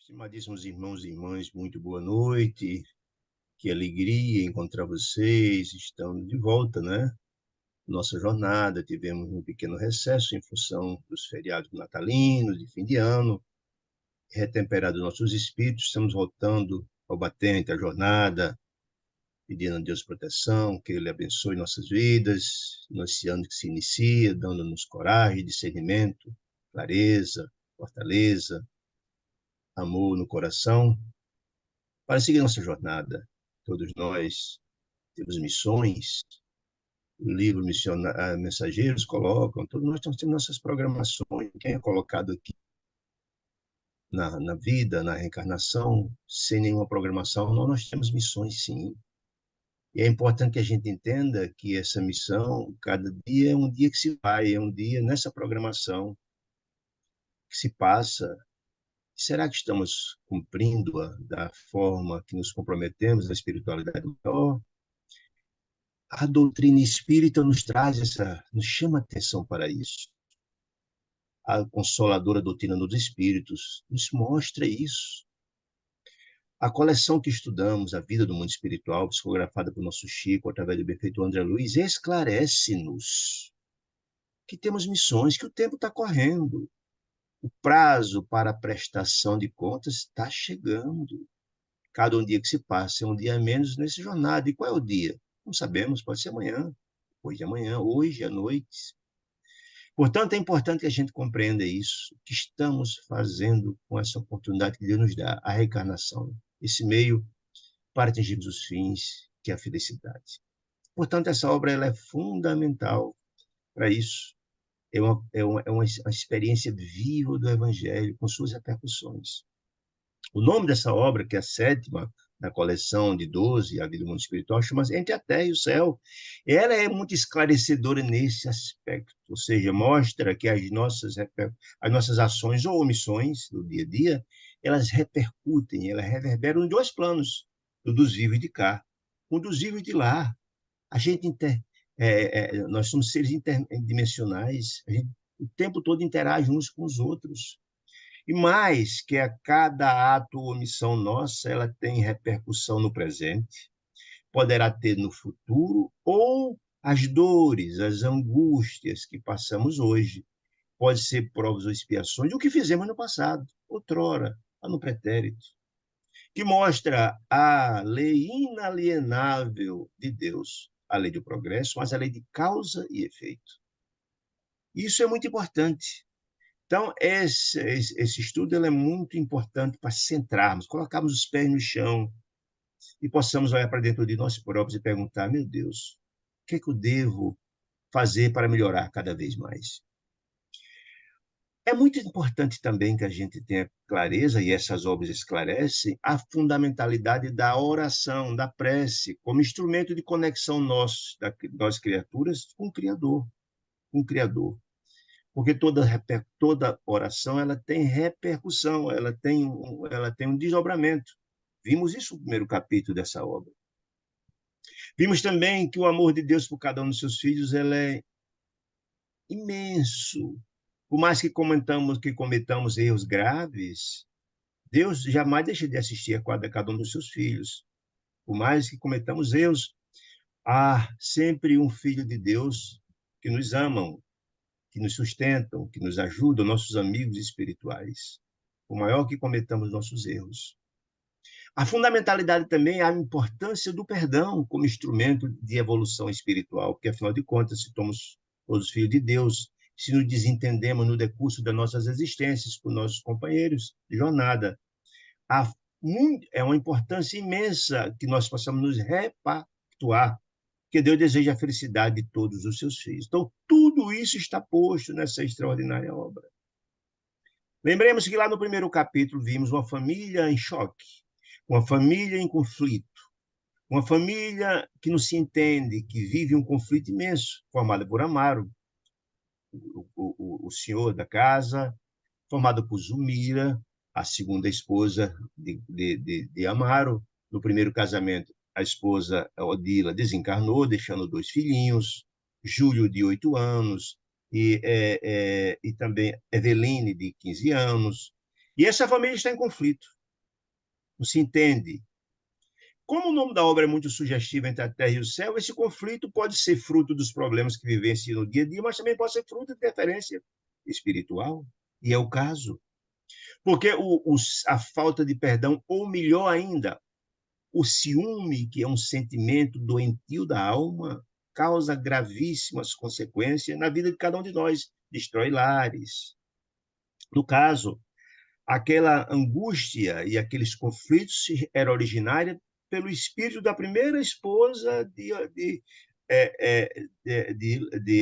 Estimadíssimos irmãos e irmãs, muito boa noite. Que alegria encontrar vocês. Estamos de volta, né? Nossa jornada. Tivemos um pequeno recesso em função dos feriados natalinos, de fim de ano. Retemperado nossos espíritos, estamos voltando ao batente, à jornada, pedindo a Deus proteção, que Ele abençoe nossas vidas, nesse ano que se inicia, dando-nos coragem, discernimento, clareza, fortaleza, amor no coração, para seguir nossa jornada. Todos nós temos missões, o livro Mensageiros colocam, todos nós temos nossas programações. Quem é colocado aqui na vida, na reencarnação, sem nenhuma programação, nós temos missões, sim. E é importante que a gente entenda que essa missão, cada dia é um dia que se vai, é um dia nessa programação que se passa. Será que estamos cumprindo-a da forma que nos comprometemos na espiritualidade maior? A doutrina espírita nos chama atenção para isso. A consoladora doutrina dos espíritos nos mostra isso. A coleção que estudamos, A Vida do Mundo Espiritual, psicografada por nosso Chico, através do benfeito André Luiz, esclarece-nos que temos missões, que o tempo está correndo. O prazo para a prestação de contas está chegando. Cada um dia que se passa é um dia a menos nessa jornada. E qual é o dia? Não sabemos, pode ser amanhã, depois de amanhã, hoje à noite. Portanto, é importante que a gente compreenda isso, que estamos fazendo com essa oportunidade que Deus nos dá, a reencarnação, esse meio para atingirmos os fins, que é a felicidade. Portanto, essa obra ela é fundamental para isso. É uma experiência viva do Evangelho, com suas repercussões. O nome dessa obra, que é a sétima da coleção de 12, A Vida do Mundo Espiritual, chama-se Entre a Terra e o Céu. Ela é muito esclarecedora nesse aspecto, ou seja, mostra que as nossas ações ou omissões do dia a dia, elas repercutem, elas reverberam em dois planos, o dos vivos de cá, o dos vivos de lá. A gente nós somos seres interdimensionais, a gente o tempo todo interage uns com os outros. E mais que a cada ato ou omissão nossa, ela tem repercussão no presente, poderá ter no futuro, ou as dores, as angústias que passamos hoje, pode ser provas ou expiações do que fizemos no passado, outrora, lá no pretérito, que mostra a lei inalienável de Deus, a lei do progresso, mas a lei de causa e efeito. Isso é muito importante. Então, esse estudo é muito importante para centrarmos, colocarmos os pés no chão e possamos olhar para dentro de nós próprios e perguntar, meu Deus, o que é que eu devo fazer para melhorar cada vez mais? É muito importante também que a gente tenha clareza, e essas obras esclarecem, a fundamentalidade da oração, da prece, como instrumento de conexão nosso, nós criaturas, com o Criador, com o Criador. Porque toda oração ela tem repercussão, ela tem um desdobramento. Vimos isso no primeiro capítulo dessa obra. Vimos também que o amor de Deus por cada um dos seus filhos ela é imenso. Por mais que cometamos erros graves, Deus jamais deixa de assistir a cada um dos seus filhos. Por mais que cometamos erros, há sempre um filho de Deus que nos amam, que nos sustentam, que nos ajudam, nossos amigos espirituais, por maior que cometamos nossos erros. A fundamentalidade também é a importância do perdão como instrumento de evolução espiritual, porque, afinal de contas, se somos todos filhos de Deus, se nos desentendemos no decurso das nossas existências com nossos companheiros de jornada, é uma importância imensa que nós possamos nos repactuar, porque Deus deseja a felicidade de todos os seus filhos. Então, tudo isso está posto nessa extraordinária obra. Lembremos que lá no primeiro capítulo vimos uma família em choque, uma família em conflito, uma família que não se entende, que vive um conflito imenso, formada por Amaro, o senhor da casa, formada por Zulmira, a segunda esposa de Amaro. No primeiro casamento, a esposa Odila desencarnou, deixando 2 filhinhos, Júlio, de 8 anos, e também Eveline, de 15 anos. E essa família está em conflito. Não se entende. Como o nome da obra é muito sugestivo entre a terra e o céu, esse conflito pode ser fruto dos problemas que vivencia no dia a dia, mas também pode ser fruto de interferência espiritual. E é o caso. Porque a falta de perdão, ou melhor ainda, o ciúme, que é um sentimento doentio da alma, causa gravíssimas consequências na vida de cada um de nós. Destrói lares. No caso, aquela angústia e aqueles conflitos eram originários pelo espírito da primeira esposa de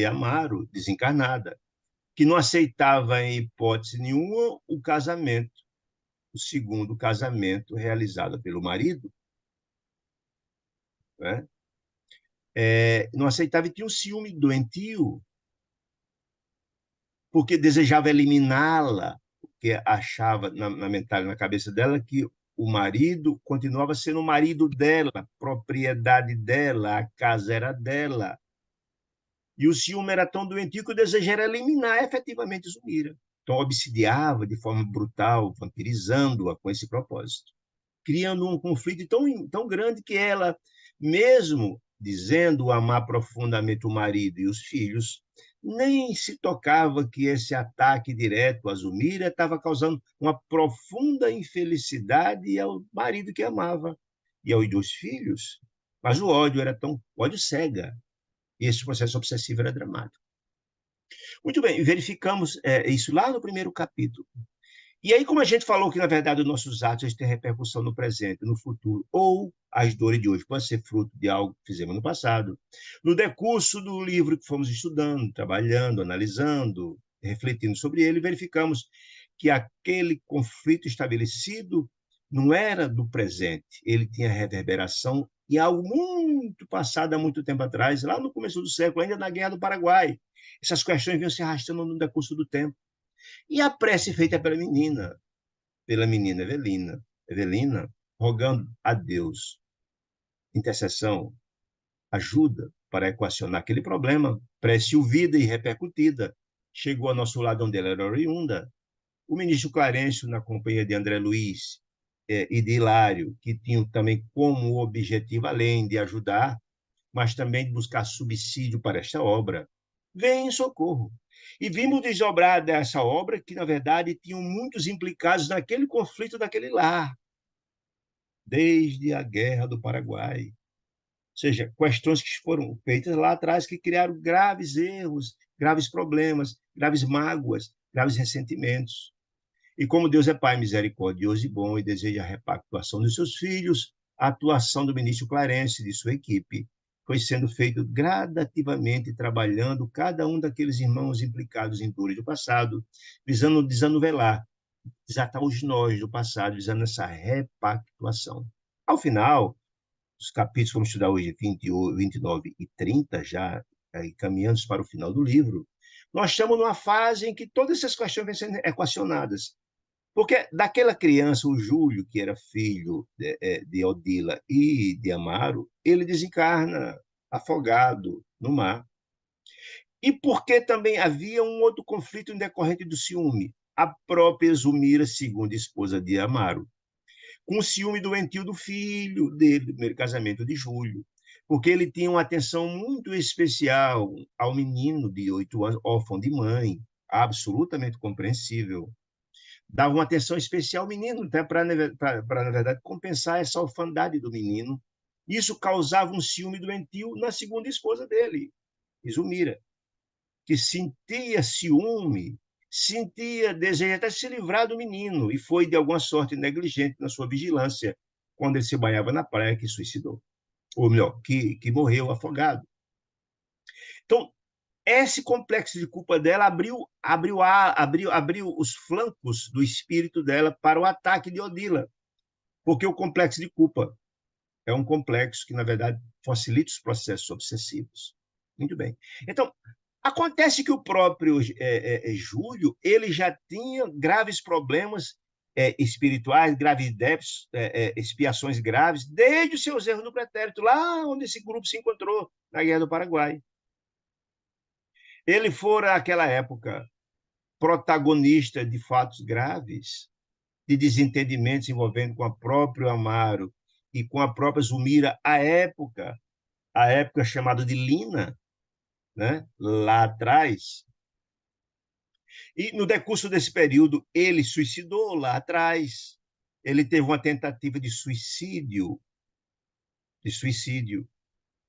Amaro, desencarnada, que não aceitava em hipótese nenhuma o casamento, o segundo casamento realizado pelo marido, né? Não aceitava e tinha um ciúme doentio, porque desejava eliminá-la, porque achava na cabeça dela que o marido continuava sendo o marido dela, propriedade dela, a casa era dela. E o ciúme era tão doentio que o desejo era eliminar efetivamente Zumira. Então, obsidiava de forma brutal, vampirizando-a com esse propósito, criando um conflito tão grande que ela, mesmo dizendo amar profundamente o marido e os filhos, nem se tocava que esse ataque direto a Zumira estava causando uma profunda infelicidade ao marido que amava e aos dois filhos. Mas o ódio era tão ódio cega, e esse processo obsessivo era dramático. Muito bem, verificamos isso lá no primeiro capítulo. E aí, como a gente falou que, na verdade, os nossos atos têm repercussão no presente, no futuro, ou as dores de hoje podem ser fruto de algo que fizemos no passado, no decurso do livro que fomos estudando, trabalhando, analisando, refletindo sobre ele, verificamos que aquele conflito estabelecido não era do presente, ele tinha reverberação em algo muito passado há muito tempo atrás, lá no começo do século, ainda na Guerra do Paraguai. Essas questões vinham se arrastando no decurso do tempo. E a prece feita pela menina Evelina, rogando a Deus intercessão, ajuda para equacionar aquele problema, prece ouvida e repercutida, chegou ao nosso lado onde ela era oriunda. O ministro Clarencio, na companhia de André Luiz e de Hilário, que tinham também como objetivo, além de ajudar, mas também de buscar subsídio para esta obra, vem em socorro. E vimos desdobrar dessa obra que, na verdade, tinham muitos implicados naquele conflito daquele lar, desde a Guerra do Paraguai. Ou seja, questões que foram feitas lá atrás que criaram graves erros, graves problemas, graves mágoas, graves ressentimentos. E como Deus é Pai misericordioso e bom e deseja a repactuação dos seus filhos, a atuação do ministro Clarence e de sua equipe foi sendo feito gradativamente, trabalhando cada um daqueles irmãos implicados em dores do passado, visando desanuvelar, desatar os nós do passado, visando essa repactuação. Ao final, os capítulos que vamos estudar hoje, 29 e 30, já caminhando para o final do livro, nós estamos numa fase em que todas essas questões vêm sendo equacionadas. Porque daquela criança, o Júlio, que era filho de Odila e de Amaro, ele desencarna afogado no mar. E porque também havia um outro conflito em decorrente do ciúme. A própria Zumira, segunda esposa de Amaro, com o ciúme doentio do filho dele, do primeiro casamento de Júlio, porque ele tinha uma atenção muito especial ao menino de 8 anos, órfão de mãe, absolutamente compreensível. Dava uma atenção especial ao menino, até para, na verdade, compensar essa orfandade do menino. Isso causava um ciúme doentio na segunda esposa dele, Izumira, que sentia ciúme, sentia desejo até se livrar do menino e foi, de alguma sorte, negligente na sua vigilância quando ele se banhava na praia, que suicidou. Ou melhor, que morreu afogado. Então, esse complexo de culpa dela abriu os flancos do espírito dela para o ataque de Odila, porque o complexo de culpa é um complexo que, na verdade, facilita os processos obsessivos. Muito bem. Então, acontece que o próprio Júlio ele já tinha graves problemas espirituais, graves débitos, expiações graves, desde os seus erros no pretérito, lá onde esse grupo se encontrou, na Guerra do Paraguai. Ele fora, naquela época, protagonista de fatos graves, de desentendimentos envolvendo com a própria Amaro e com a própria Zulmira, a época chamada de Lina, né? Lá atrás. E no decurso desse período, ele suicidou lá atrás. Ele teve uma tentativa de suicídio,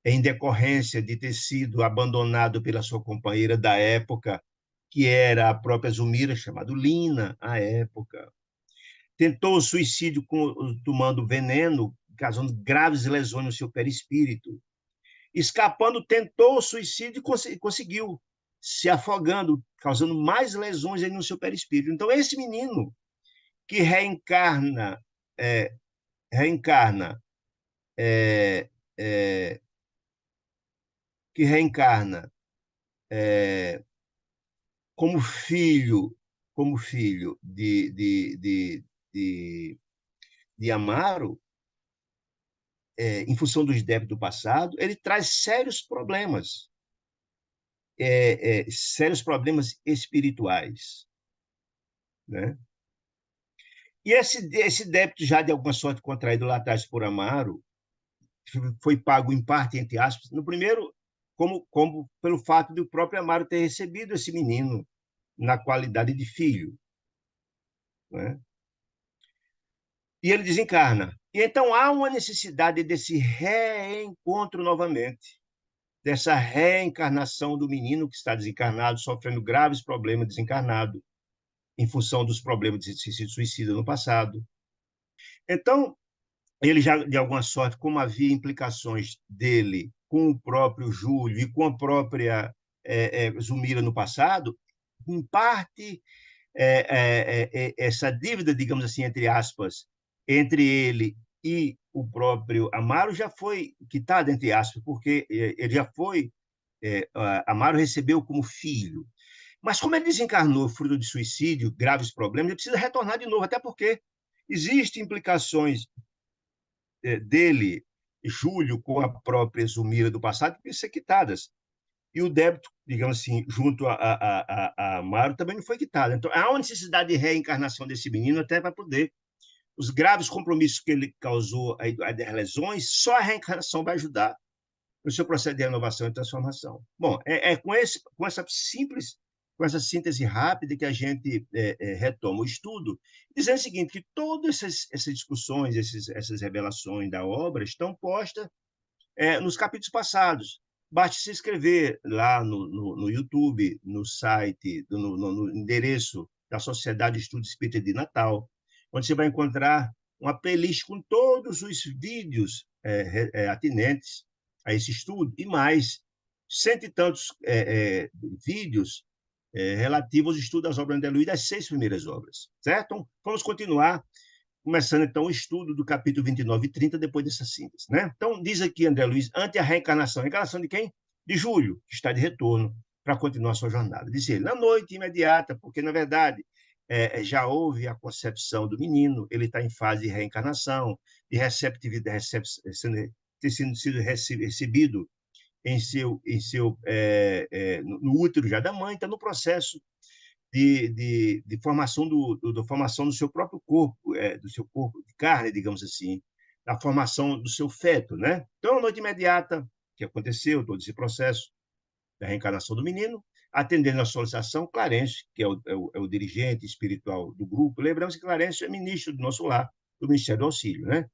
em decorrência de ter sido abandonado pela sua companheira da época, que era a própria Zulmira, chamada Lina, à época. Tentou o suicídio tomando veneno, causando graves lesões no seu perispírito. Escapando, tentou o suicídio e conseguiu, se afogando, causando mais lesões no seu perispírito. Então, esse menino que é, reencarna, é, é, que reencarna é, como filho, de, de Amaro, em função dos débitos do passado, ele traz sérios problemas espirituais, né? E esse débito já de alguma sorte contraído lá atrás por Amaro foi pago em parte, entre aspas, no primeiro, como pelo fato de o próprio Amaro ter recebido esse menino na qualidade de filho, né? E ele desencarna. E então há uma necessidade desse reencontro novamente, dessa reencarnação do menino que está desencarnado, sofrendo graves problemas desencarnado, em função dos problemas de suicida no passado. Então, ele já, de alguma sorte, como havia implicações dele com o próprio Júlio e com a própria Zulmira no passado, em parte, essa dívida, digamos assim, entre aspas, entre ele e o próprio Amaro já foi quitada, entre aspas, porque ele já foi, Amaro recebeu como filho. Mas como ele desencarnou fruto de suicídio, graves problemas, ele precisa retornar de novo, até porque existem implicações dele, Júlio, com a própria Zulmira do passado, que precisam ser quitadas. E o débito, digamos assim, junto a Amaro, também não foi quitado. Então, há uma necessidade de reencarnação desse menino até para poder. Os graves compromissos que ele causou, as lesões, só a reencarnação vai ajudar no seu processo de renovação e transformação. Bom, com essa síntese rápida que a gente retoma o estudo, dizendo o seguinte, que todas essas discussões, essas revelações da obra estão postas nos capítulos passados. Basta se inscrever lá no YouTube, no site, no endereço da Sociedade de Estudos Espírita de Natal, onde você vai encontrar uma playlist com todos os vídeos atinentes a esse estudo, e mais, cento e tantos vídeos relativos ao estudo das obras de André Luiz, das 6 primeiras obras, certo? Então, vamos continuar, começando então o estudo do capítulo 29 e 30, depois dessa síntese, né? Então, diz aqui André Luiz, ante a reencarnação. Reencarnação de quem? De Júlio, que está de retorno para continuar sua jornada. Diz ele, na noite imediata, porque, na verdade, já houve a concepção do menino, ele está em fase de reencarnação, de receptividade, ter sido recebido no útero já da mãe, está no processo de formação formação do seu próprio corpo, do seu corpo de carne, digamos assim, da formação do seu feto, né? Então, a noite imediata que aconteceu, todo esse processo da reencarnação do menino, atendendo à solicitação, Clarencio, que é o dirigente espiritual do grupo, lembramos que Clarencio é ministro do nosso lar, do Ministério do Auxílio, né?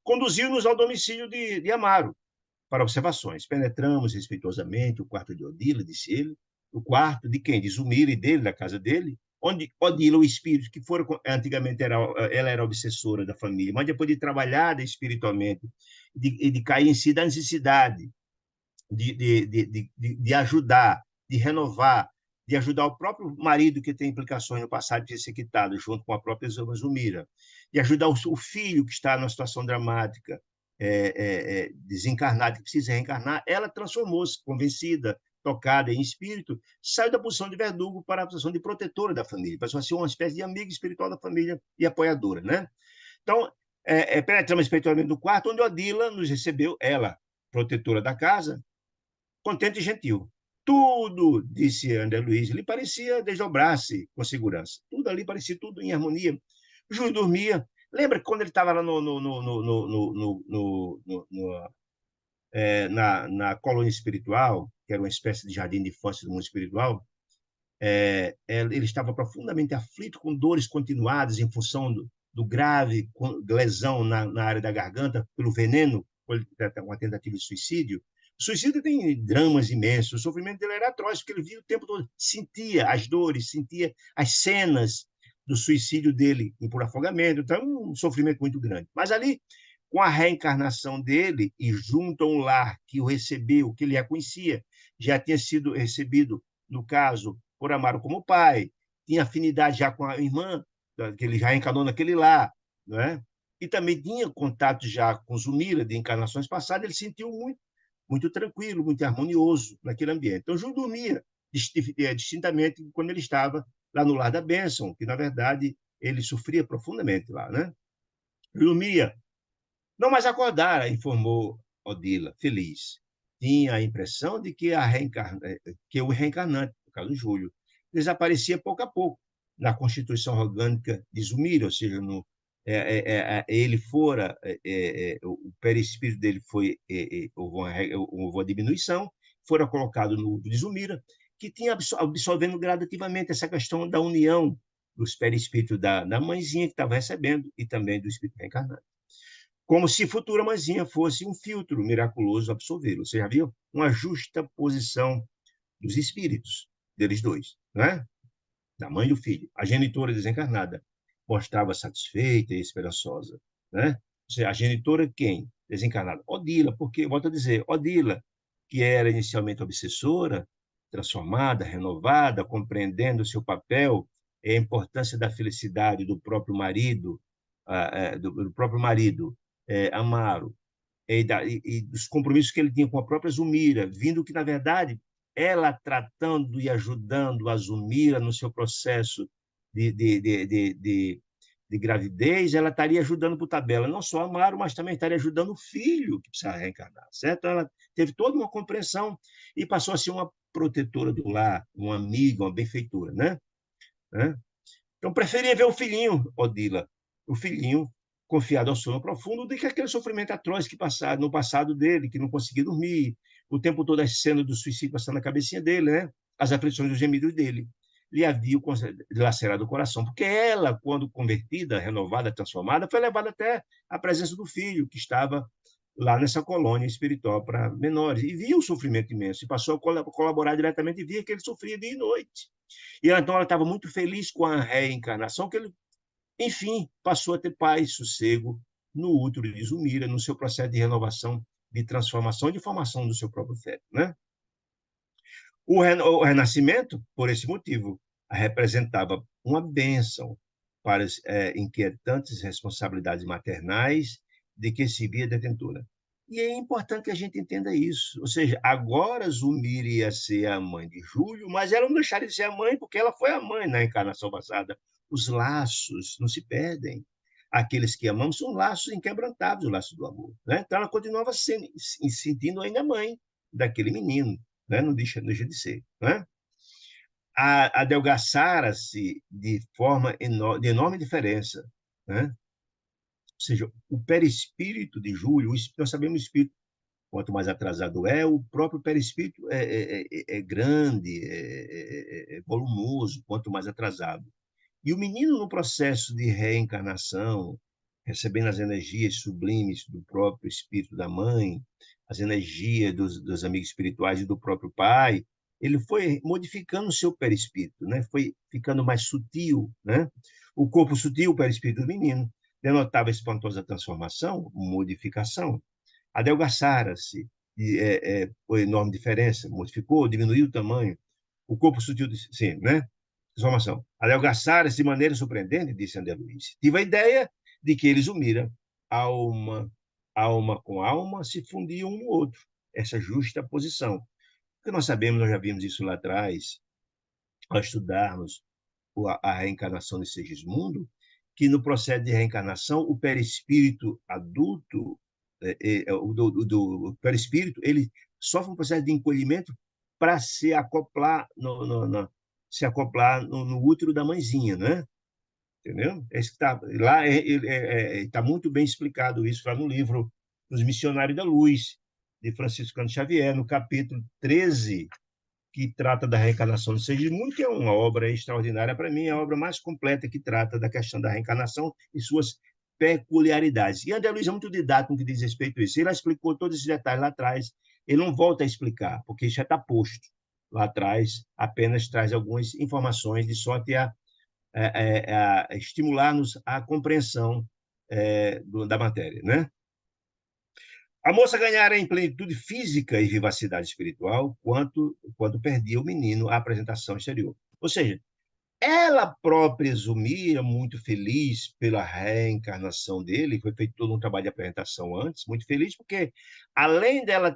Conduziu-nos ao domicílio de Amaro, para observações. Penetramos respeitosamente o quarto de Odila, disse ele, o quarto de quem? De Zulmira e dele, da casa dele, onde Odila, o espírito, que antigamente ela era obsessora da família, mas depois de trabalhada espiritualmente, de cair em si da necessidade de ajudar, de renovar, de ajudar o próprio marido que tem implicações no passado de ser quitado, junto com a própria Zulmira, de ajudar o filho que está numa situação dramática, desencarnado, que precisa reencarnar, ela transformou-se, convencida, tocada em espírito, saiu da posição de verdugo para a posição de protetora da família, passou a ser uma espécie de amiga espiritual da família e apoiadora, né? Então, penetramos espiritualmente no quarto, onde Odila nos recebeu, ela, protetora da casa, contente e gentil. Tudo, disse André Luiz, lhe parecia desdobrar-se com segurança. Tudo ali parecia tudo em harmonia, Júlio dormia. Lembra que quando ele estava lá na colônia espiritual, que era uma espécie de jardim de infância do mundo espiritual, ele estava profundamente aflito com dores continuadas em função do grave lesão na área da garganta pelo veneno, uma tentativa de suicídio. O suicídio tem dramas imensos. O sofrimento dele era atroz, porque ele via o tempo todo, sentia as dores, sentia as cenas do suicídio dele por afogamento. Então, um sofrimento muito grande. Mas ali, com a reencarnação dele e junto a um lar que o recebeu, que ele já conhecia, já tinha sido recebido, no caso, por Amaro como pai, tinha afinidade já com a irmã, que ele já reencarnou naquele lar, não é? E também tinha contato já com Zumira de encarnações passadas, ele sentiu muito tranquilo, muito harmonioso naquele ambiente. Então, Júlio dormia distintamente quando ele estava lá no Lar da Bênção, que, na verdade, ele sofria profundamente lá, né? Dormia. Não mais acordara, informou Odila, feliz. Tinha a impressão de que o reencarnante, no caso Júlio, desaparecia pouco a pouco na constituição orgânica de Zumira, ou seja, ele fora, o perispírito dele houve uma diminuição, fora colocado no de Zumira, que tinha absorvendo gradativamente essa questão da união dos perispíritos da mãezinha que estava recebendo e também do espírito reencarnante, como se futura mãezinha fosse um filtro miraculoso absorvê-lo. Você já viu? Uma justa posição dos espíritos, deles dois, né? Da mãe e do filho. A genitora desencarnada mostrava satisfeita e esperançosa, né? Ou seja, a genitora quem? Desencarnada. Odila, porque, volto a dizer, Odila, que era inicialmente obsessora, transformada, renovada, compreendendo o seu papel e a importância da felicidade do próprio marido, do próprio marido, Amaro, e dos compromissos que ele tinha com a própria Zumira, vindo que, na verdade, ela tratando e ajudando a Zumira no seu processo de, de, de, de, de, de gravidez, ela estaria ajudando por tabela, não só Amaro, mas também estaria ajudando o filho que precisa reencarnar, certo? Então, ela teve toda uma compreensão e passou a ser uma protetora do lar, uma amiga, uma benfeitora, né? Então, preferia ver o filhinho, Odila, o filhinho confiado ao sono profundo, do que aquele sofrimento atroz que passado, no passado dele, que não conseguia dormir, o tempo todo as cenas do suicídio passando na cabecinha dele, né? As aflições, os gemidos dele. Lhe havia lacerado o coração, porque ela, quando convertida, renovada, transformada, foi levada até a presença do filho, que estava lá nessa colônia espiritual para menores, e via o sofrimento imenso, e passou a colaborar diretamente, e via que ele sofria dia e noite. E então ela estava muito feliz com a reencarnação, que ele, enfim, passou a ter paz, sossego no útero de Zumira, no seu processo de renovação, de transformação e de formação do seu próprio feto, né? O renascimento, por esse motivo, representava uma bênção para as inquietantes responsabilidades maternais de que se via detentora. E é importante que a gente entenda isso. Ou seja, agora Zumira ia ser a mãe de Júlio, mas ela não deixaria de ser a mãe porque ela foi a mãe na encarnação passada. Os laços não se perdem. Aqueles que amamos são laços inquebrantáveis, o laço do amor. Né? Então ela continuava sentindo ainda mãe daquele menino, né? Não deixa de ser. Né? Adelgaçara-se de enorme diferença. Né? Ou seja, o perispírito de Júlio, nós sabemos o espírito, quanto mais atrasado o próprio perispírito é grande, é volumoso, quanto mais atrasado. E o menino, no processo de reencarnação, recebendo as energias sublimes do próprio espírito da mãe, as energias dos amigos espirituais e do próprio pai, ele foi modificando o seu perispírito, né? Foi ficando mais sutil, né? O corpo sutil, o perispírito do menino, denotava espantosa transformação, modificação. Adelgaçara-se, foi enorme diferença, modificou, diminuiu o tamanho. O corpo sutil, sim, né? Transformação. Adelgaçara-se de maneira surpreendente, disse André Luiz. Tive a ideia de que eles uniram alma com alma, se fundiam um no outro. Essa justa posição. Porque nós sabemos, nós já vimos isso lá atrás, ao estudarmos a reencarnação de Segismundo, que no processo de reencarnação, o perispírito adulto, o perispírito, ele sofre um processo de encolhimento para se acoplar no útero da mãezinha, né? entendeu? Lá está muito bem explicado isso lá no livro Os Missionários da Luz, de Franciscano Xavier, no capítulo 13, que trata da reencarnação do Sergimundo, que é uma obra extraordinária. Para mim, é a obra mais completa que trata da questão da reencarnação e suas peculiaridades. E André Luiz é muito didático no que diz respeito a isso. Ele explicou todos esses detalhes lá atrás. Ele não volta a explicar, porque isso já está posto lá atrás, apenas traz algumas informações de sorte a estimular-nos a compreensão da matéria, né? A moça ganhara em plenitude física e vivacidade espiritual quando perdia o menino à apresentação exterior. Ou seja, ela própria presumia muito feliz pela reencarnação dele, foi feito todo um trabalho de apresentação antes, muito feliz, porque além dela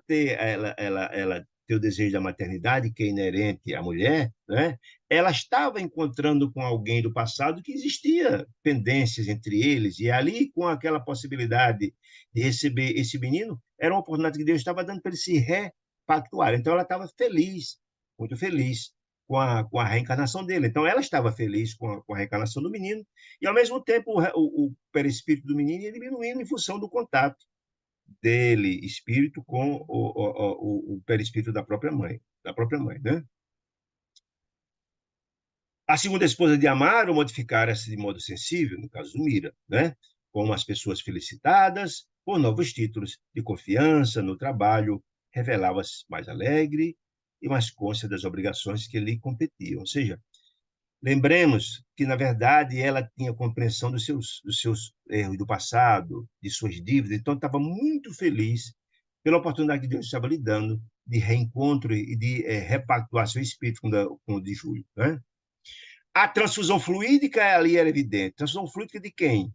ela ter o desejo da maternidade, que é inerente à mulher, né? Ela estava encontrando com alguém do passado que existia pendências entre eles, e ali, com aquela possibilidade de receber esse menino, era uma oportunidade que Deus estava dando para ele se repactuar. Então, ela estava feliz, muito feliz com a reencarnação dele. Então, ela estava feliz com a reencarnação do menino, e, ao mesmo tempo, o perispírito do menino ia diminuindo em função do contato dele, espírito, com o perispírito da própria mãe, né? A segunda esposa de Amaro modificara-se de modo sensível, no caso do Mira, né? Como as pessoas felicitadas por novos títulos de confiança no trabalho, revelava-se mais alegre e mais consciente das obrigações que lhe competiam. Ou seja, lembremos que, na verdade, ela tinha compreensão dos seus erros do passado, de suas dívidas, então estava muito feliz pela oportunidade que Deus estava lhe dando de reencontro e de repactuar seu espírito com o de Júlio, né? A transfusão fluídica ali era evidente. Transfusão fluídica de quem?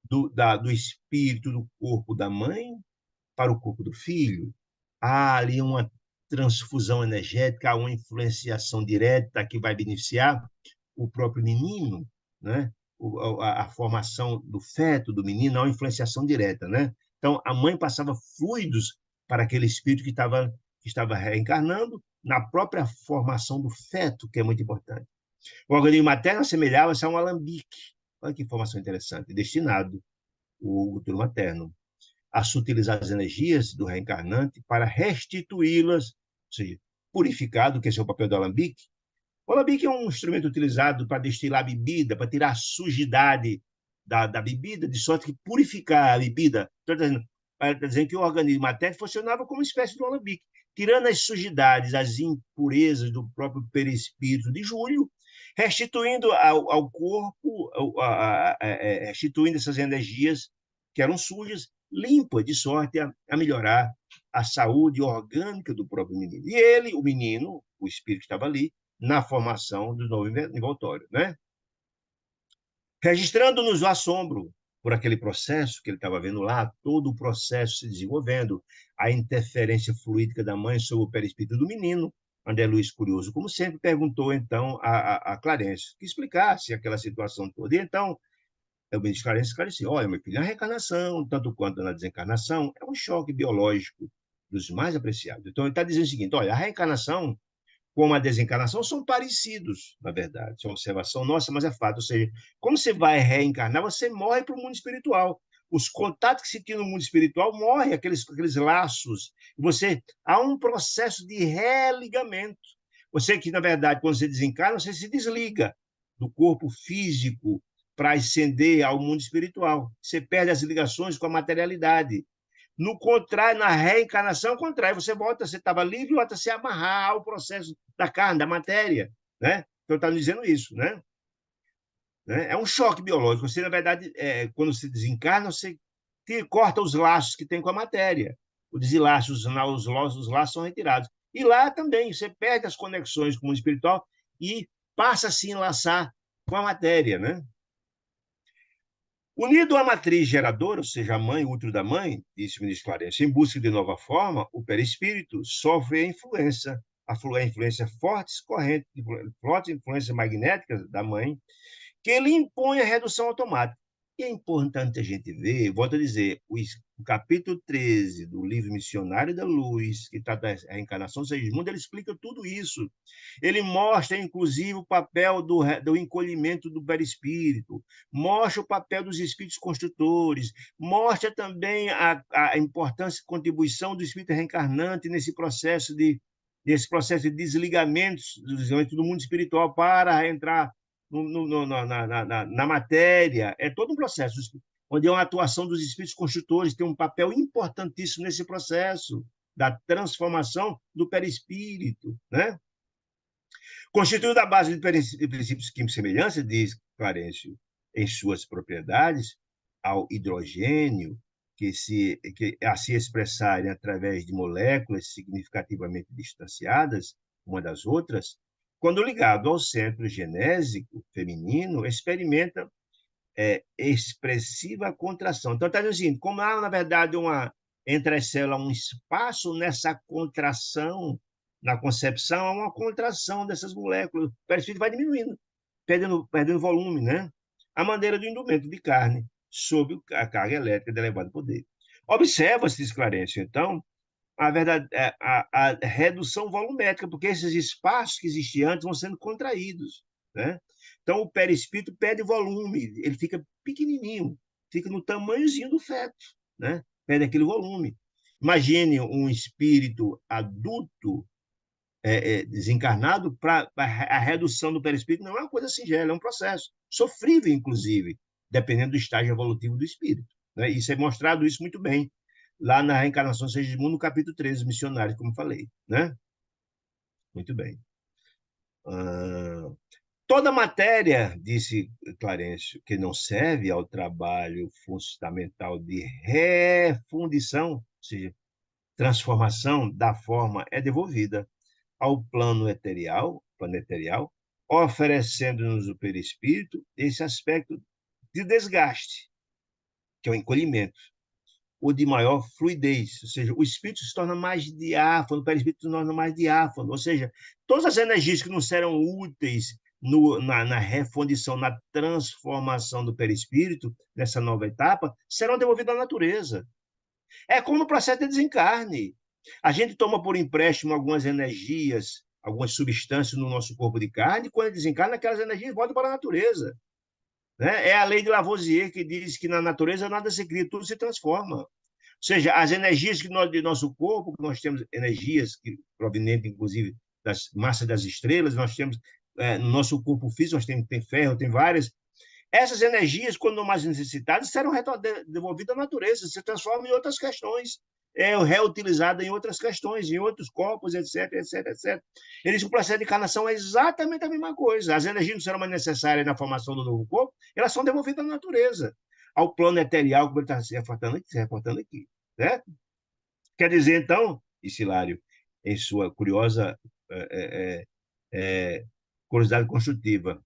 Do espírito do corpo da mãe para o corpo do filho. Há ali uma transfusão energética, há uma influenciação direta que vai beneficiar o próprio menino, né? A formação do feto do menino, há uma influenciação direta, né? Então, a mãe passava fluidos para aquele espírito que estava reencarnando na própria formação do feto, que é muito importante. O organismo materno assemelhava-se a um alambique. Olha que informação interessante. Destinado, o útero materno, a sutilizar as energias do reencarnante para restituí-las, ou seja, purificado, que esse é o papel do alambique. O alambique é um instrumento utilizado para destilar a bebida, para tirar a sujidade da bebida, de sorte que purificar a bebida. Está dizendo que o organismo materno funcionava como uma espécie de um alambique, tirando as sujidades, as impurezas do próprio perispírito de Júlio, restituindo ao corpo, restituindo essas energias que eram sujas, limpa, de sorte a melhorar a saúde orgânica do próprio menino. E ele, o menino, o espírito que estava ali, na formação do novo envoltório, né? Registrando-nos o assombro por aquele processo que ele estava vendo lá, todo o processo se desenvolvendo, a interferência fluídica da mãe sobre o perispírito do menino. André Luiz, curioso, como sempre, perguntou então a Clarence que explicasse aquela situação toda. E então, o ministro Clarence esclareceu: olha, meu filho, a reencarnação, tanto quanto na desencarnação, é um choque biológico dos mais apreciados. Então, ele está dizendo o seguinte: olha, a reencarnação como a desencarnação são parecidos, na verdade. Isso é uma observação nossa, mas é fato. Ou seja, como você vai reencarnar, você morre para o mundo espiritual. Os contatos que se tinha no mundo espiritual morrem, aqueles laços. Há um processo de religamento. Você que, na verdade, quando você desencarna, você se desliga do corpo físico para ascender ao mundo espiritual. Você perde as ligações com a materialidade. No contrário, na reencarnação, ao contrário, você estava livre, volta a se amarrar ao processo da carne, da matéria, né? Então, está dizendo isso, né? É um choque biológico. Você, na verdade, quando se desencarna, você corta os laços que tem com a matéria. O desenlace, os laços são retirados. E lá também, você perde as conexões com o mundo espiritual e passa a se enlaçar com a matéria, né? Unido à matriz geradora, ou seja, a mãe, o útero da mãe, disse o ministro Clarence, em busca de nova forma, o perispírito sofre a influência forte influência magnética da mãe, que ele impõe a redução automática. E é importante a gente ver, volto a dizer, o capítulo 13 do livro Missionário da Luz, que trata da reencarnação do Segismundo, ele explica tudo isso. Ele mostra, inclusive, o papel do encolhimento do perispírito, mostra o papel dos espíritos construtores, mostra também a importância e contribuição do espírito reencarnante nesse processo de desligamento do mundo espiritual para entrar na matéria. É todo um processo, onde é uma atuação dos espíritos construtores, tem um papel importantíssimo nesse processo da transformação do perispírito, né? Constituído a base de princípios químicos de semelhança, diz Clarencio, em suas propriedades, ao hidrogênio, que a se expressarem através de moléculas significativamente distanciadas uma das outras, quando ligado ao centro genésico feminino, experimenta expressiva contração. Então, está dizendo assim, como há, na verdade, entre as células um espaço nessa contração, na concepção, há uma contração dessas moléculas. O perispírito vai diminuindo, perdendo volume, né? A maneira do indumento de carne, sob a carga elétrica de elevado poder. Observa-se, diz Clarencio, então, a redução volumétrica, porque esses espaços que existiam antes vão sendo contraídos, né? Então, o perispírito perde volume, ele fica pequenininho, fica no tamanhozinho do feto, né? Perde aquele volume. Imagine um espírito adulto desencarnado, a redução do perispírito não é uma coisa singela, é um processo sofrível, inclusive, dependendo do estágio evolutivo do espírito, né? Isso é mostrado isso muito bem lá na Reencarnação do Segismundo, no capítulo 13, Missionários, como falei, né? Muito bem. Toda matéria, disse Clarencio, que não serve ao trabalho fundamental de refundição, ou seja, transformação da forma, é devolvida ao plano planeterial, oferecendo-nos o perispírito esse aspecto de desgaste, que é o encolhimento, ou de maior fluidez, ou seja, o espírito se torna mais diáfano, o perispírito se torna mais diáfano, ou seja, todas as energias que não serão úteis na refundição, na transformação do perispírito, nessa nova etapa, serão devolvidas à natureza. É como no processo de desencarne. A gente toma por empréstimo algumas energias, algumas substâncias no nosso corpo de carne, e quando desencarna, aquelas energias voltam para a natureza. Né? É a lei de Lavoisier que diz que na natureza nada se cria, tudo se transforma. Ou seja, as energias de nosso corpo, que nós temos energias provenientes, inclusive, das massas das estrelas, nós temos no nosso corpo físico, nós tem ferro, tem várias. Essas energias, quando não mais necessitadas, serão devolvidas à natureza, se transformam em outras questões, reutilizadas em outras questões, em outros corpos, etc, etc, etc. Eles, o processo de encarnação é exatamente a mesma coisa. As energias não serão mais necessárias na formação do novo corpo, elas são devolvidas à natureza, ao plano eterial, como ele está se reportando aqui. Certo? Quer dizer, então, Isilário, em sua curiosa curiosidade construtiva,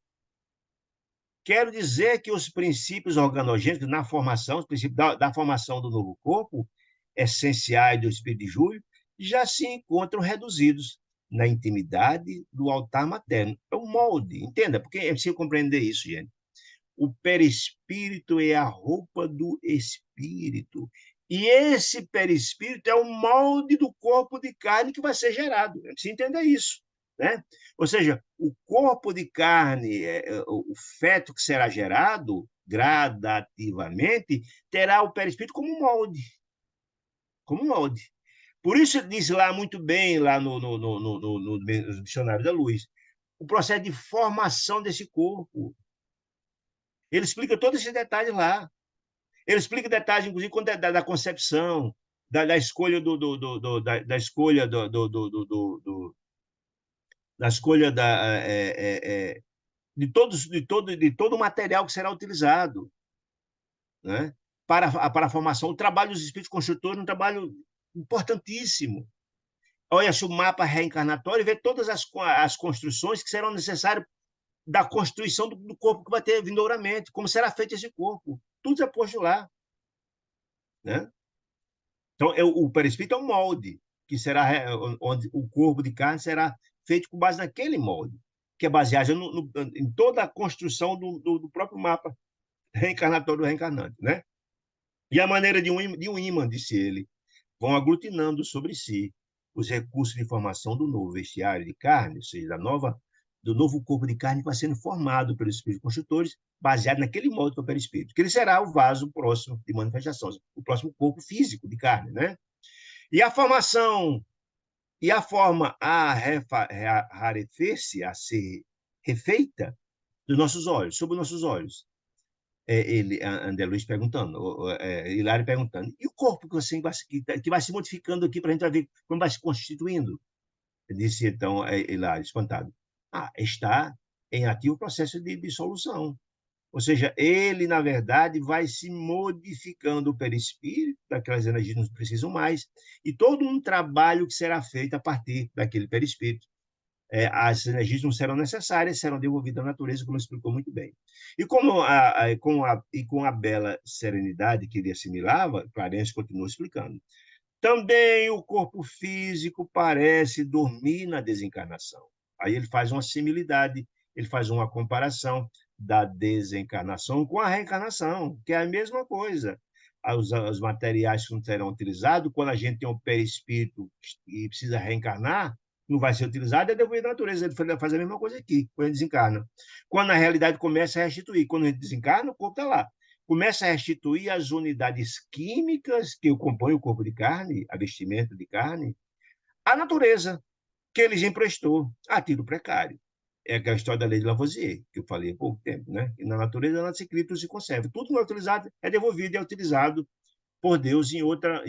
quero dizer que os princípios organogênicos na formação, os princípios da formação do novo corpo, essenciais do espírito de Júlio, já se encontram reduzidos na intimidade do altar materno. É um molde, entenda, porque é preciso compreender isso, gente. O perispírito é a roupa do espírito. E esse perispírito é o molde do corpo de carne que vai ser gerado. É preciso entender isso. Né? Ou seja, o corpo de carne, o feto que será gerado gradativamente, terá o perispírito como molde. Como molde. Por isso diz lá muito bem, lá no Missionário da Luz, o processo de formação desse corpo. Ele explica todos esses detalhes lá. Ele explica detalhes, inclusive, da concepção, da escolha da escolha da escolha de todo o material que será utilizado, né? Para a formação. O trabalho dos espíritos construtores é um trabalho importantíssimo. Olha-se o mapa reencarnatório e vê todas as construções que serão necessárias da constituição do corpo que vai ter vindouramente, como será feito esse corpo. Tudo é posto lá. Né? Então, o perispírito é um molde, que será onde o corpo de carne será feito com base naquele molde, que é baseado em toda a construção do próprio mapa reencarnatório do reencarnante, né? E a maneira de um ímã, disse ele, vão aglutinando sobre si os recursos de formação do novo vestiário de carne, ou seja, do novo corpo de carne que vai sendo formado pelos espíritos construtores, baseado naquele modo que é o perispírito, que ele será o vaso próximo de manifestação, o próximo corpo físico de carne, né? E a formação e a forma a rarecer-se, a ser refeita dos nossos olhos, sob os nossos olhos. André Luiz perguntando, Hilário perguntando, e o corpo que vai se modificando aqui para a gente ver como vai se constituindo? Disse então Hilário, espantado. Está em ativo processo de dissolução. Ou seja, ele, na verdade, vai se modificando o perispírito, daquelas energias que não precisam mais, e todo um trabalho que será feito a partir daquele perispírito. As energias não serão necessárias, serão devolvidas à natureza, como explicou muito bem. E com a bela serenidade que ele assimilava, Clarence continuou explicando. Também o corpo físico parece dormir na desencarnação. Aí ele faz uma similidade, ele faz uma comparação da desencarnação com a reencarnação, que é a mesma coisa. Os materiais que não serão utilizados, quando a gente tem um perispírito e precisa reencarnar, não vai ser utilizado, é devolvido à natureza. Ele faz a mesma coisa aqui, quando ele desencarna. Quando a realidade começa a restituir, quando ele desencarna, o corpo está lá. Começa a restituir as unidades químicas que compõem o corpo de carne, a vestimenta de carne, à natureza, que ele já emprestou a título precário. É aquela história da lei de Lavoisier, que eu falei há pouco tempo, né? E na natureza nada se cria, tudo se conserva. Tudo que não é utilizado é devolvido e é utilizado por Deus em outra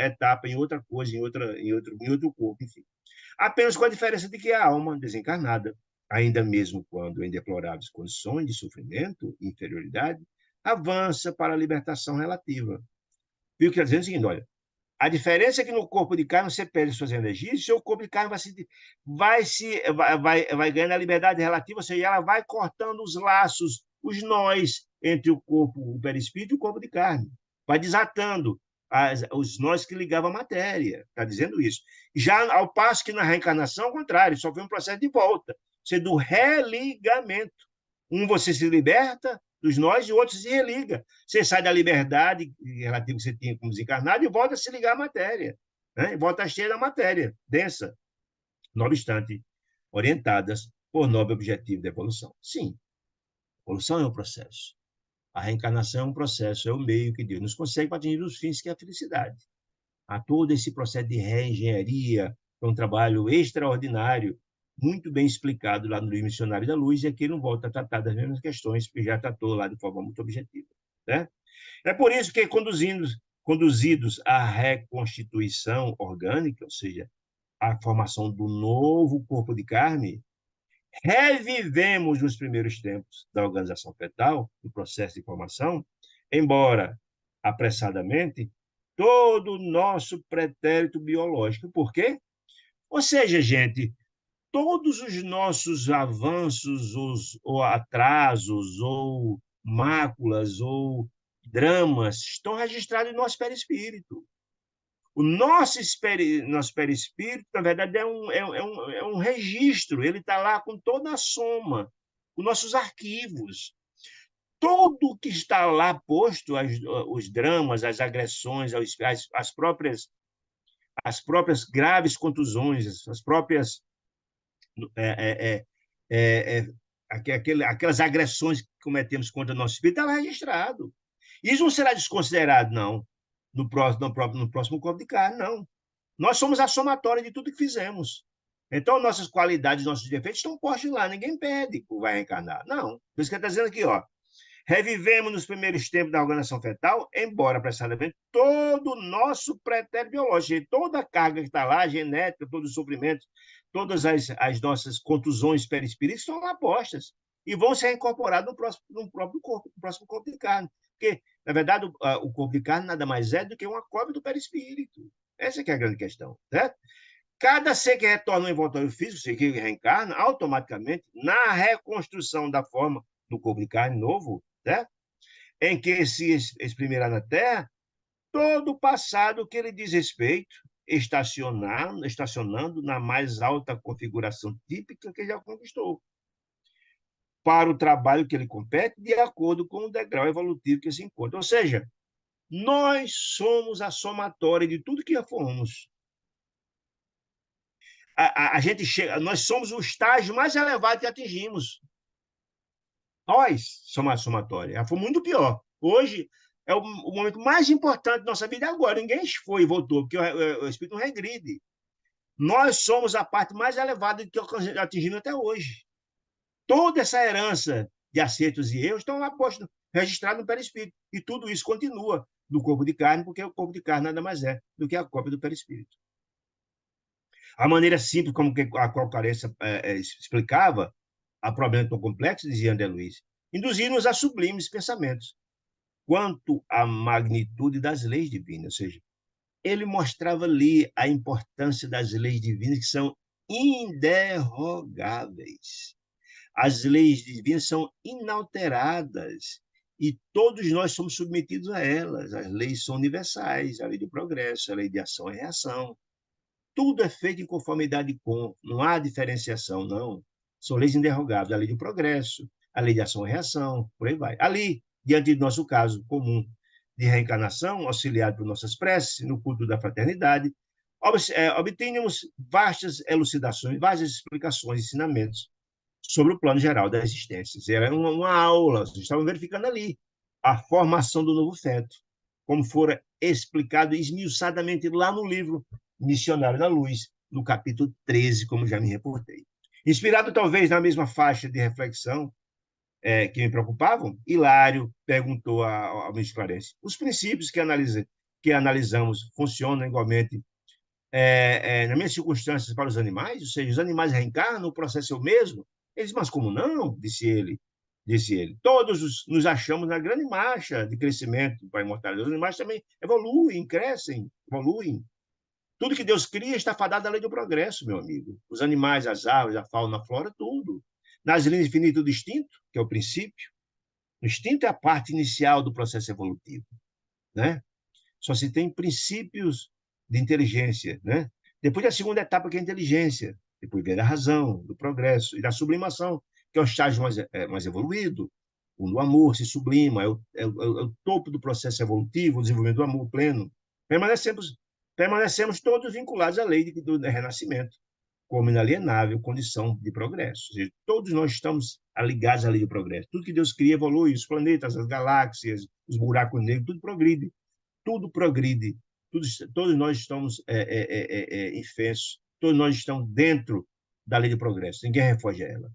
etapa, em outra coisa, em outro corpo, enfim. Apenas com a diferença de que a alma desencarnada, ainda mesmo quando em deploráveis condições de sofrimento e inferioridade, avança para a libertação relativa. Viu que está dizendo o seguinte, olha, a diferença é que no corpo de carne você perde suas energias, e seu corpo de carne vai ganhando a liberdade relativa, ou seja, ela vai cortando os laços, os nós entre o corpo, o perispírito e o corpo de carne. Vai desatando os nós que ligavam a matéria. Está dizendo isso. Já ao passo que na reencarnação, ao contrário, só foi um processo de volta, sendo do religamento. Um você se liberta dos nós e o outro se religa. Você sai da liberdade relativa que você tinha como desencarnado e volta a se ligar à matéria. Né? E volta a cheia da matéria, densa, não obstante, orientadas por nobre objetivo da evolução. Sim, a evolução é um processo. A reencarnação é um processo, é o meio que Deus nos consegue para atingir os fins que é a felicidade. Há todo esse processo de reengenharia, é um trabalho extraordinário, muito bem explicado lá no livro Missionário da Luz, e aqui não volta a tratar das mesmas questões que já tratou lá de forma muito objetiva. Né? É por isso que, conduzidos à reconstituição orgânica, ou seja, a formação do novo corpo de carne, revivemos nos primeiros tempos da organização fetal, do processo de formação, embora apressadamente, todo o nosso pretérito biológico. Por quê? Ou seja, gente, todos os nossos avanços, ou atrasos, ou máculas, ou dramas, estão registrados em nosso perispírito. O nosso perispírito, na verdade, é um registro, ele está lá com toda a soma, os nossos arquivos. Tudo que está lá posto, os dramas, as agressões, as próprias graves contusões, as próprias é, é, é, aquelas agressões que cometemos contra o nosso espírito, está lá registrado. Isso não será desconsiderado, não, no próximo corpo de carne, não. Nós somos a somatória de tudo que fizemos. Então, nossas qualidades, nossos defeitos estão postos lá. Ninguém pede por vai reencarnar. Não. Por isso que ele está dizendo aqui, ó. Revivemos nos primeiros tempos da organização fetal, embora apressadamente, todo o nosso pretérito biológico, toda a carga que está lá, genética, todos os sofrimentos, todas as nossas contusões perispíritas estão lá postas e vão ser incorporadas no próprio corpo, no próximo corpo de carne. Porque, na verdade, o corpo de carne nada mais é do que uma cópia do perispírito. Essa é a grande questão, certo? Cada ser que retorna ao envoltório físico, ser que reencarna, automaticamente, na reconstrução da forma do corpo de carne novo, né? Em que se exprimirá na Terra todo o passado que lhe diz respeito, estacionando na mais alta configuração típica que já conquistou. para o trabalho que ele compete, de acordo com o degrau evolutivo que se encontra. Ou seja, nós somos a somatória de tudo que já fomos. A gente chega, nós somos o estágio mais elevado que atingimos. Nós somos a somatória. Já foi muito pior. Hoje é o momento mais importante da nossa vida agora. Ninguém foi e voltou, porque o Espírito não regride. Nós somos a parte mais elevada que atingimos até hoje. Toda essa herança de acertos e erros estão lá postos, registrados no perispírito. E tudo isso continua no corpo de carne, porque o corpo de carne nada mais é do que a cópia do perispírito. A maneira simples como a qual Clarissa explicava a problema tão complexo, dizia André Luiz, induzir-nos a sublimes pensamentos quanto à magnitude das leis divinas. Ou seja, ele mostrava ali a importância das leis divinas, que são inderrogáveis. As leis divinas são inalteradas e todos nós somos submetidos a elas. As leis são universais, a lei do progresso, a lei de ação e reação. Tudo é feito em conformidade com, não há diferenciação, não. São leis inderrogáveis, a lei do progresso, a lei de ação e reação, por aí vai. Ali, diante do nosso caso comum de reencarnação, auxiliado por nossas preces, no culto da fraternidade, obtínhamos vastas elucidações, vastas explicações, ensinamentos sobre o plano geral da existência. Era uma aula, vocês estavam verificando ali a formação do novo feto, como fora explicado esmiuçadamente lá no livro Missionário da Luz, no capítulo 13, como já me reportei. Inspirado talvez na mesma faixa de reflexão que me preocupavam, Hilário perguntou ao Ministro Clarence: os princípios que analisamos funcionam igualmente nas mesmas circunstâncias para os animais? Ou seja, os animais reencarnam, o processo é o mesmo? Eles, mas como não? Disse ele. Todos nos achamos na grande marcha de crescimento para a imortalidade. Os animais também evoluem, crescem, evoluem. Tudo que Deus cria está fadado à lei do progresso, meu amigo. Os animais, as árvores, a fauna, a flora, tudo. Nas linhas infinitas do instinto, que é o princípio, o instinto é a parte inicial do processo evolutivo, né? Só se tem princípios de inteligência, né? Depois da segunda etapa, que é a inteligência. Depois vem da razão, do progresso e da sublimação, que é o estágio mais evoluído. O amor se sublima, é o topo do processo evolutivo, o desenvolvimento do amor pleno. Permanecemos todos vinculados à lei do renascimento, como inalienável condição de progresso. Ou seja, todos nós estamos ligados à lei do progresso. Tudo que Deus cria evolui, os planetas, as galáxias, os buracos negros, tudo progride. Tudo progride. Todos nós estamos infensos, todos nós estamos dentro da lei do progresso. Ninguém refoge a ela.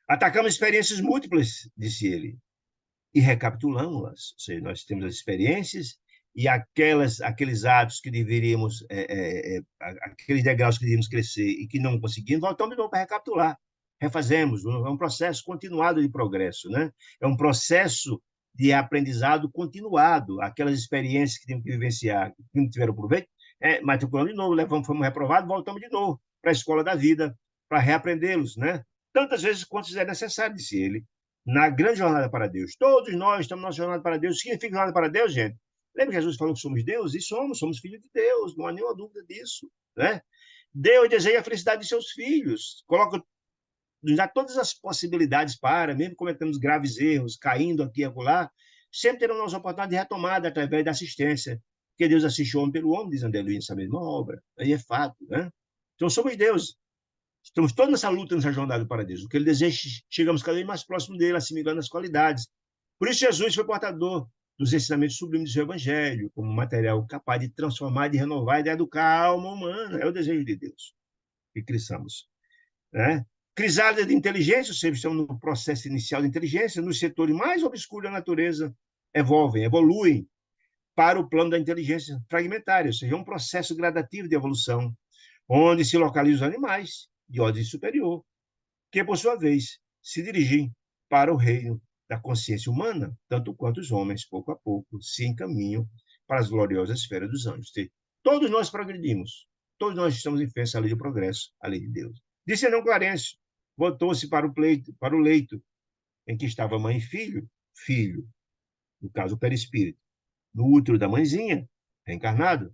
Atacamos experiências múltiplas, disse ele, e recapitulamos-las. Ou seja, nós temos as experiências e aqueles atos que deveríamos, aqueles degraus que deveríamos crescer e que não conseguimos, voltamos de novo para recapitular. Refazemos. É um processo continuado de progresso, né? É um processo de aprendizado continuado. Aquelas experiências que temos que vivenciar, que não tiveram proveito, matriculamos de novo, fomos reprovados, voltamos de novo para a escola da vida, para reaprendê-los, né? Tantas vezes quanto é necessário, disse ele, na grande jornada para Deus. Todos nós estamos na nossa jornada para Deus. O que significa jornada para Deus, gente? Lembra que Jesus falou que somos Deus? E somos filhos de Deus, não há nenhuma dúvida disso, né? Deus deseja a felicidade de seus filhos, nos dá todas as possibilidades para, mesmo cometendo graves erros, caindo aqui e acolá, sempre teremos a oportunidade de retomada através da assistência, porque Deus assiste o homem pelo homem, diz André Luiz, nessa mesma obra. Aí é fato, né? Então somos Deus. Estamos todos nessa luta, nessa jornada para Deus. O que ele deseja, chegamos cada vez mais próximo dele, assimilando as qualidades. Por isso Jesus foi portador dos ensinamentos sublimes do seu evangelho, como material capaz de transformar, de renovar e de educar a alma humana. É o desejo de Deus que cresçamos, né? Crisálidas de inteligência, ou seja, estamos no processo inicial de inteligência, nos setores mais obscuros da natureza, evoluem para o plano da inteligência fragmentária, ou seja, um processo gradativo de evolução, onde se localizam os animais de ordem superior, que, por sua vez, se dirigem para o reino da consciência humana, tanto quanto os homens, pouco a pouco, se encaminham para as gloriosas esferas dos anjos. Todos nós progredimos, todos nós estamos em frente à lei do progresso, à lei de Deus. Disse não Clarencio, voltou-se para o leito em que estava mãe e filho, no caso o perispírito, no útero da mãezinha, reencarnado,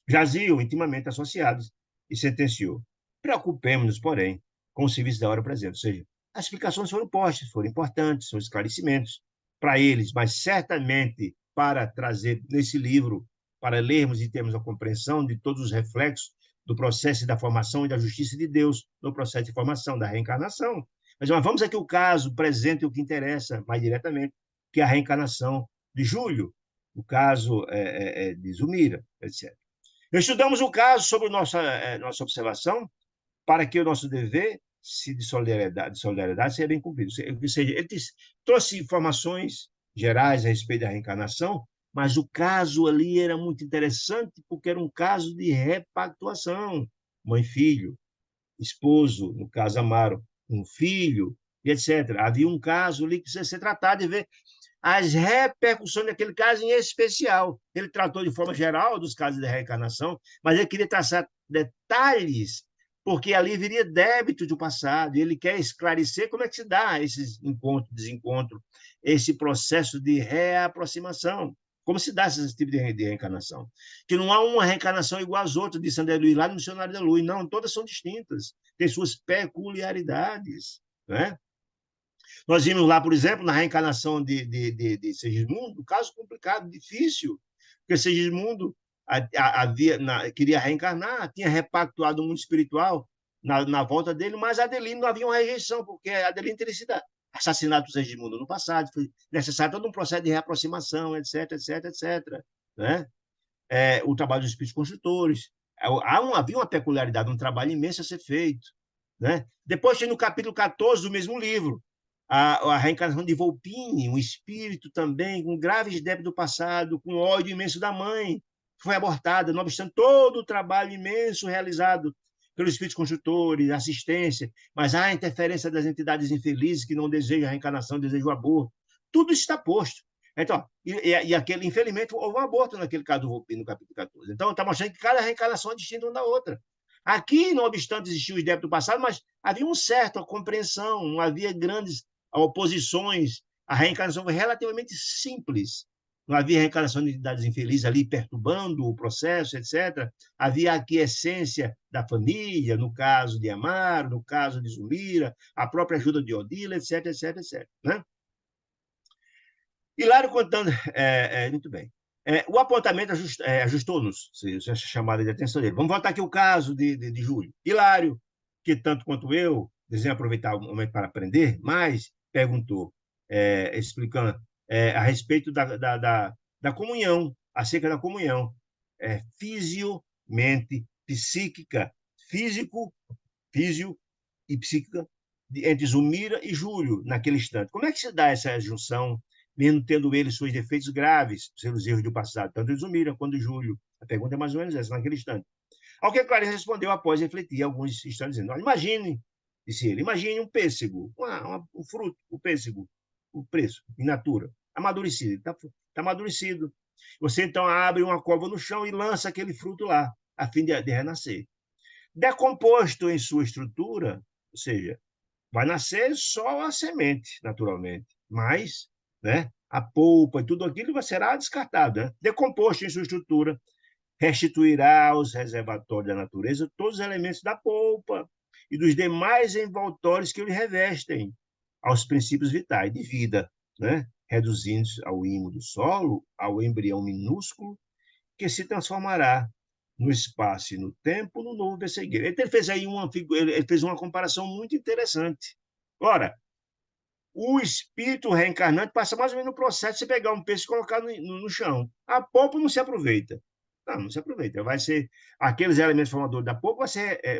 jaziam intimamente associados e sentenciou: preocupemos-nos, porém, com o serviço da hora presente, ou seja, as explicações foram postas, foram importantes, são esclarecimentos para eles, mas certamente para trazer nesse livro, para lermos e termos a compreensão de todos os reflexos do processo da formação e da justiça de Deus no processo de formação, da reencarnação. Mas vamos aqui o caso presente, o que interessa mais diretamente, que é a reencarnação de Júlio, o caso de Zulmira, etc. Estudamos o caso sobre nossa observação para que o nosso dever de solidariedade seja bem cumprido. Ou seja, ele trouxe informações gerais a respeito da reencarnação, mas o caso ali era muito interessante porque era um caso de repactuação. Mãe e filho, esposo, no caso Amaro, um filho, e etc. Havia um caso ali que precisa ser tratado e ver as repercussões daquele caso em especial. Ele tratou de forma geral dos casos de reencarnação, mas ele queria traçar detalhes, porque ali viria débito do passado, e ele quer esclarecer como é que se dá esses encontros, desencontros, esse processo de reaproximação. Como se dá esse tipo de reencarnação? Que não há uma reencarnação igual às outras, de Sandra Luiz, lá no Missionário da Luz. Não, todas são distintas, têm suas peculiaridades. Né? Nós vimos lá, por exemplo, na reencarnação de Segismundo, um caso complicado, difícil, porque Segismundo queria reencarnar, tinha repactuado o mundo espiritual na volta dele, mas Adelino não havia uma rejeição, porque Adelino teria sido assassinado por Segismundo no passado, foi necessário todo um processo de reaproximação, etc, etc, etc. Né? O trabalho dos espíritos construtores. Havia uma peculiaridade, um trabalho imenso a ser feito. Né? Depois tem no capítulo 14 do mesmo livro, a reencarnação de Volpini, um espírito também com graves débitos do passado, com ódio imenso da mãe, que foi abortada, não obstante todo o trabalho imenso realizado pelos espíritos construtores, assistência, mas há a interferência das entidades infelizes que não desejam a reencarnação, desejam o aborto. Tudo isso está posto. Então, aquele, infelizmente, houve um aborto naquele caso do Volpini, no capítulo 14. Então, está mostrando que cada reencarnação é distinta uma da outra. Aqui, não obstante existir os débitos do passado, mas havia uma certa compreensão, não havia grandes oposições. A reencarnação foi relativamente simples. Não havia reencarnação de entidades infelizes ali perturbando o processo, etc. Havia a aquiescência da família, no caso de Amaro, no caso de Zulmira, a própria ajuda de Odila, etc, etc, etc. Né? Hilário contando. Muito bem. O apontamento ajustou-nos, essa chamada de atenção dele. Vamos voltar aqui o caso de Júlio. Hilário, que tanto quanto eu, deseja aproveitar o momento para aprender, mas perguntou, explicando a respeito da comunhão, acerca da comunhão físio, mente, psíquica, físio e psíquica, entre Zulmira e Júlio, naquele instante. Como é que se dá essa junção, mesmo tendo ele seus defeitos graves, seus erros do passado, tanto de Zulmira quanto de Júlio? A pergunta é mais ou menos essa, naquele instante. Ao que Clarice respondeu após refletir alguns instantes, dizendo: imagine, disse ele, imagine um pêssego, um fruto, o pêssego, o preço, in natura, amadurecido, está amadurecido. Você então abre uma cova no chão e lança aquele fruto lá, a fim de renascer. Decomposto em sua estrutura, ou seja, vai nascer só a semente, naturalmente, mas, né, a polpa e tudo aquilo será descartado, né? Decomposto em sua estrutura, restituirá aos reservatórios da natureza todos os elementos da polpa e dos demais envoltórios que lhe revestem aos princípios vitais de vida, né? Reduzindo-se ao ímã do solo, ao embrião minúsculo, que se transformará no espaço e no tempo no novo pessegueiro. Ele fez aí ele fez uma comparação muito interessante. Ora, o espírito reencarnante passa mais ou menos no processo de você pegar um peixe e colocar no chão. A polpa não se aproveita. Não se aproveita. Vai ser aqueles elementos formadores da polpa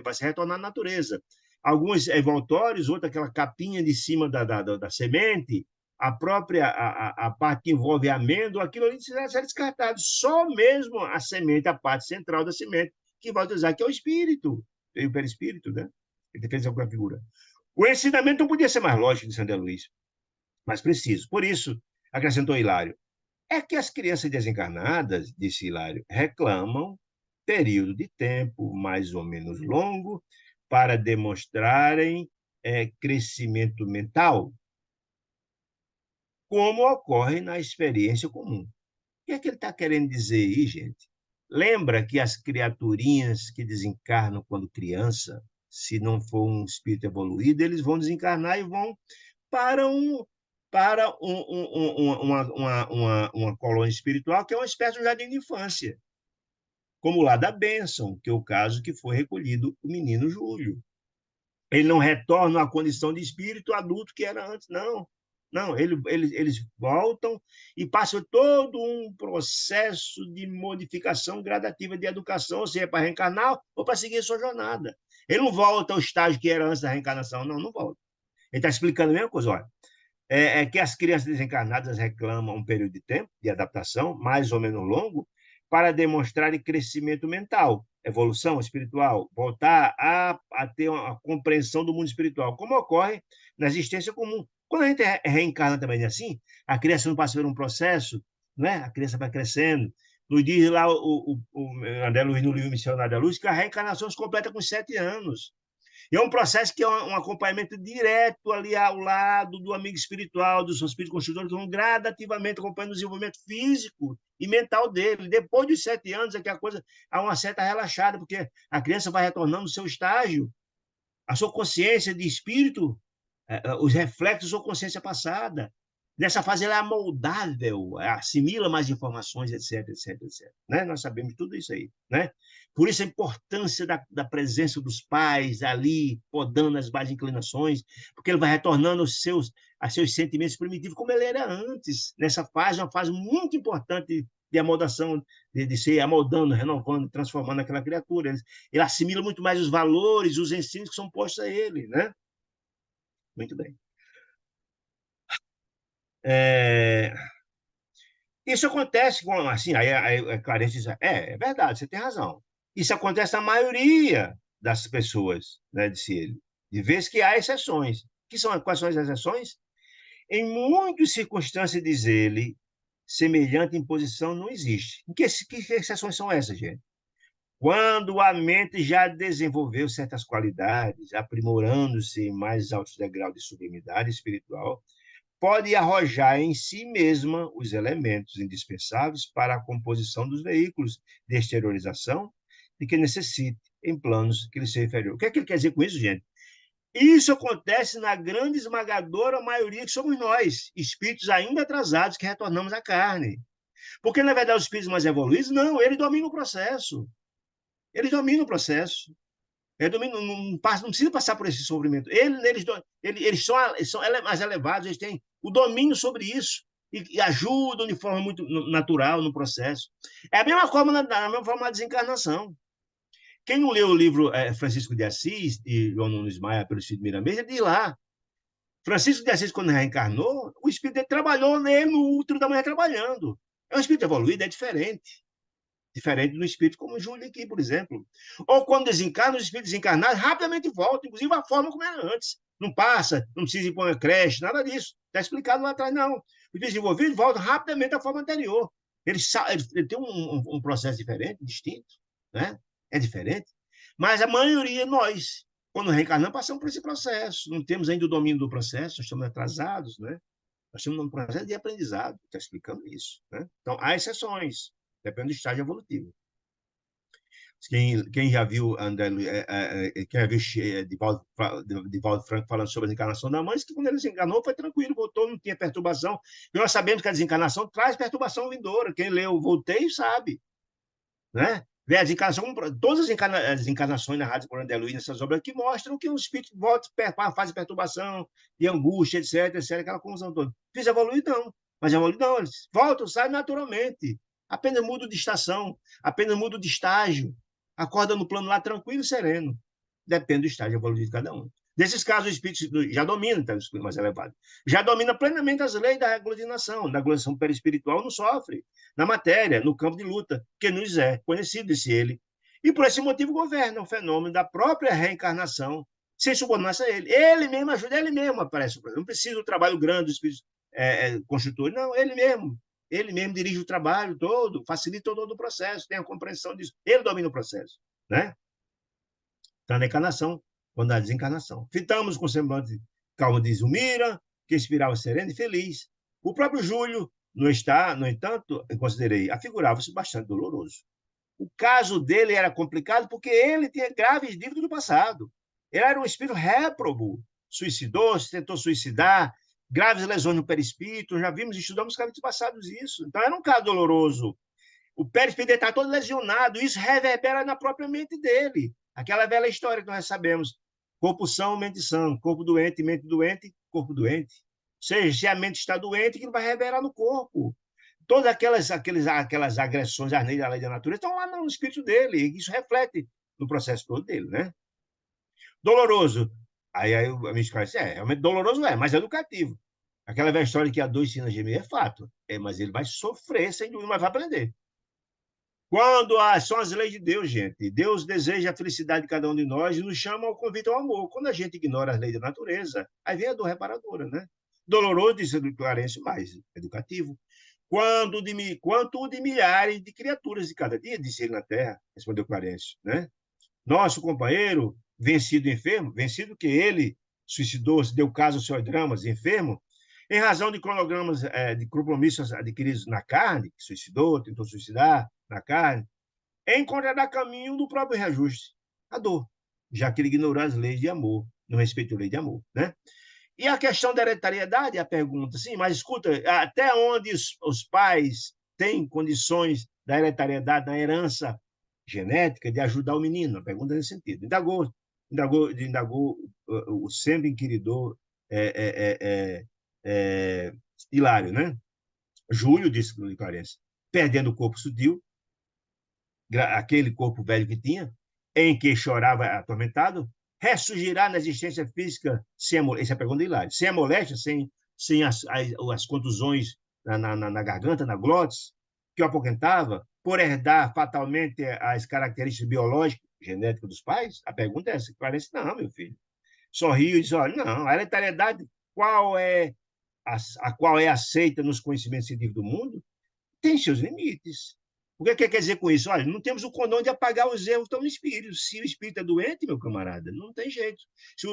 vai se retornar à natureza. Alguns envoltórios, outra aquela capinha de cima da semente, a própria a parte que envolve a amêndoa, aquilo ali será descartado. Só mesmo a semente, a parte central da semente, que vai utilizar, que é o espírito, o perispírito, né? Ele fez alguma figura. O ensinamento não podia ser mais lógico de Sandra Luiz, mais preciso. Por isso, acrescentou Hilário, é que as crianças desencarnadas, disse Hilário, reclamam período de tempo mais ou menos longo para demonstrarem crescimento mental, como ocorre na experiência comum. O que é que ele está querendo dizer aí, gente? Lembra que as criaturinhas que desencarnam quando criança se não for um espírito evoluído, eles vão desencarnar e vão para uma colônia espiritual, que é uma espécie de jardim de infância, como lá da bênção, que é o caso que foi recolhido o menino Júlio. Ele não retorna à condição de espírito adulto que era antes, não. Não, eles voltam e passam todo um processo de modificação gradativa de educação, ou seja, para reencarnar ou para seguir a sua jornada. Ele não volta ao estágio que era antes da reencarnação, não volta. Ele está explicando a mesma coisa, olha. É que as crianças desencarnadas reclamam um período de tempo de adaptação, mais ou menos longo, para demonstrarem crescimento mental, evolução espiritual, voltar a ter uma compreensão do mundo espiritual, como ocorre na existência comum. Quando a gente reencarna também assim, a criança não passa por um processo, né? A criança vai crescendo. Nos diz lá o André Luiz, no livro Missionário da Luz, que a reencarnação se completa com 7 anos. E é um processo que é um acompanhamento direto ali ao lado do amigo espiritual, do seu espírito construtor, que vão gradativamente acompanhando o desenvolvimento físico e mental dele. Depois dos 7 anos é que a coisa há uma certa relaxada, porque a criança vai retornando ao seu estágio, a sua consciência de espírito, os reflexos da sua consciência passada. Nessa fase ela é moldável, assimila mais informações, etc, etc, etc. Né? Nós sabemos tudo isso aí. Né? Por isso a importância da presença dos pais ali, podando as baixas inclinações, porque ele vai retornando aos seus sentimentos primitivos, como ele era antes. Nessa fase, uma fase muito importante de amoldação, de ser amoldando, renovando, transformando aquela criatura. Ele assimila muito mais os valores, os ensinos que são postos a ele. Né? Muito bem. Isso acontece com, assim, aí Clarence diz, é verdade, você tem razão. Isso acontece na maioria das pessoas, né, disse ele. De vez que há exceções. Quais são as exceções? Em muitas circunstâncias, diz ele, semelhante imposição não existe. Que exceções são essas, gente? Quando a mente já desenvolveu certas qualidades, aprimorando-se em mais altos degraus de sublimidade espiritual, pode arrojar em si mesma os elementos indispensáveis para a composição dos veículos de exteriorização de que necessite em planos que lhe seja inferior. O que é que ele quer dizer com isso, gente? Isso acontece na grande esmagadora maioria que somos nós, espíritos ainda atrasados que retornamos à carne. Porque, na verdade, os espíritos mais evoluídos, não, eles dominam o processo. Eles dominam o processo. Não precisa passar por esse sofrimento. Eles são mais elevados, eles têm o domínio sobre isso e ajudam de forma muito natural no processo. É a mesma forma na mesma forma da desencarnação. Quem não leu o livro Francisco de Assis, de João Nunes Maia, pelo Espírito Miramês, ele diz lá, Francisco de Assis, quando reencarnou, o espírito dele trabalhou nele no útero da mulher trabalhando. É um espírito evoluído, é diferente. Diferente do espírito como o Júlio aqui, por exemplo. Ou quando desencarna, os espíritos desencarnados rapidamente voltam, inclusive a forma como era antes. Não passa, não precisa ir para uma creche, nada disso. Está explicado lá atrás, não. Os desenvolvidos voltam rapidamente à forma anterior. Ele tem um processo diferente, distinto, né? É diferente. Mas a maioria, nós, quando reencarnamos, passamos por esse processo. Não temos ainda o domínio do processo, nós estamos atrasados, né? Nós estamos num processo de aprendizado, está explicando isso. Né? Então, há exceções. Depende do estágio evolutivo. Quem já viu André, quem já viu Divaldo Franco falando sobre a desencarnação da mãe, que quando ele desencarnou foi tranquilo, voltou, não tinha perturbação. E nós sabemos que a desencarnação traz perturbação vindoura. Quem leu Voltei sabe. Né? Vê a desencarnação, todas as desencarnações narradas por André Luiz nessas obras que mostram que o espírito volta para a fase de perturbação, de angústia, etc, etc, aquela confusão toda. Fiz evoluir, não. Mas evoluir, não. Eles voltam, saem naturalmente. Apenas muda de estação, apenas muda de estágio. Acorda no plano lá tranquilo e sereno. Depende do estágio evolutivo de cada um. Nesses casos, o espírito já domina, então, o espírito mais elevado. Já domina plenamente as leis da aglutinação. Da aglutinação perispiritual não sofre. Na matéria, no campo de luta, que nos é conhecido, disse ele. E por esse motivo governa o fenômeno da própria reencarnação, sem subordinar-se a ele. Ele mesmo ajuda, ele mesmo aparece. Não precisa do trabalho grande do espírito construtor, não, ele mesmo. Ele mesmo dirige o trabalho todo, facilita todo o processo, tem a compreensão disso. Ele domina o processo. Né? Está na encarnação, quando a desencarnação. Fitamos com semblante calmo de Zumira, que inspirava sereno e feliz. O próprio Júlio não está, no entanto, eu considerei, afigurava-se bastante doloroso. O caso dele era complicado porque ele tinha graves dívidas do passado. Ele era um espírito réprobo, suicidou-se, tentou suicidar, graves lesões no perispírito, já vimos, estudamos capítulos passados isso. Então, era um caso doloroso. O perispírito está todo lesionado, isso reverbera na própria mente dele. Aquela velha história que nós sabemos: corpo são, mente sã, corpo doente, mente doente, corpo doente. Ou seja, se a mente está doente, aquilo vai reverberar no corpo. Todas aquelas agressões à lei da natureza estão lá no espírito dele, e isso reflete no processo todo dele, né? Doloroso. Aí a minha escola disse, realmente doloroso mas é educativo. Aquela velha história que a dor ensina a gemer é fato. Mas ele vai sofrer, sem dúvida, mas vai aprender. Quando são as leis de Deus, gente. Deus deseja a felicidade de cada um de nós e nos chama ao convite ao amor. Quando a gente ignora as leis da natureza, aí vem a dor reparadora, né? Doloroso, disse o Clarence, mais educativo. Quanto de milhares de criaturas de cada dia, disse ele na terra, respondeu Clarence, né? Nosso companheiro, vencido enfermo, vencido que ele suicidou-se, deu caso aos seus dramas, enfermo, em razão de cronogramas, de compromissos adquiridos na carne, que suicidou, tentou suicidar na carne, encontrará caminho do próprio reajuste, a dor, já que ele ignorou as leis de amor, não respeitou a lei de amor, né? E a questão da hereditariedade, a pergunta, sim, mas escuta, até onde os pais têm condições da hereditariedade, da herança genética, de ajudar o menino? A pergunta é nesse sentido. Indagou o sempre inquiridor Hilário, né? Júlio, disse o Clarence, perdendo o corpo sutil, aquele corpo velho que tinha, em que chorava atormentado, ressurgirá na existência física, essa é a pergunta de Hilário, sem a moléstia, sem as contusões na garganta, na glótis, que o apoquentava, por herdar fatalmente as características biológicas, genéticas dos pais? A pergunta é essa. Parece, não, meu filho. Sorriu e disse, olha, não, a hereditariedade, a qual é aceita nos conhecimentos científicos do mundo, tem seus limites. O que quer dizer com isso? Olha, não temos o condão de apagar os erros que estão no espírito. Se o espírito é doente, meu camarada, não tem jeito. Se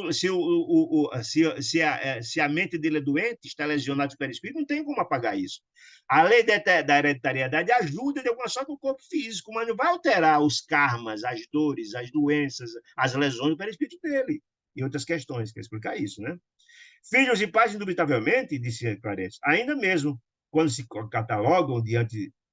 a mente dele é doente, está lesionado pelo espírito, não tem como apagar isso. A lei da hereditariedade ajuda de alguma sorte no corpo físico, mas não vai alterar os karmas, as dores, as doenças, as lesões do perispírito dele. E outras questões, quer explicar isso, né? Filhos e pais, indubitavelmente, disse Clarence, ainda mesmo quando se catalogam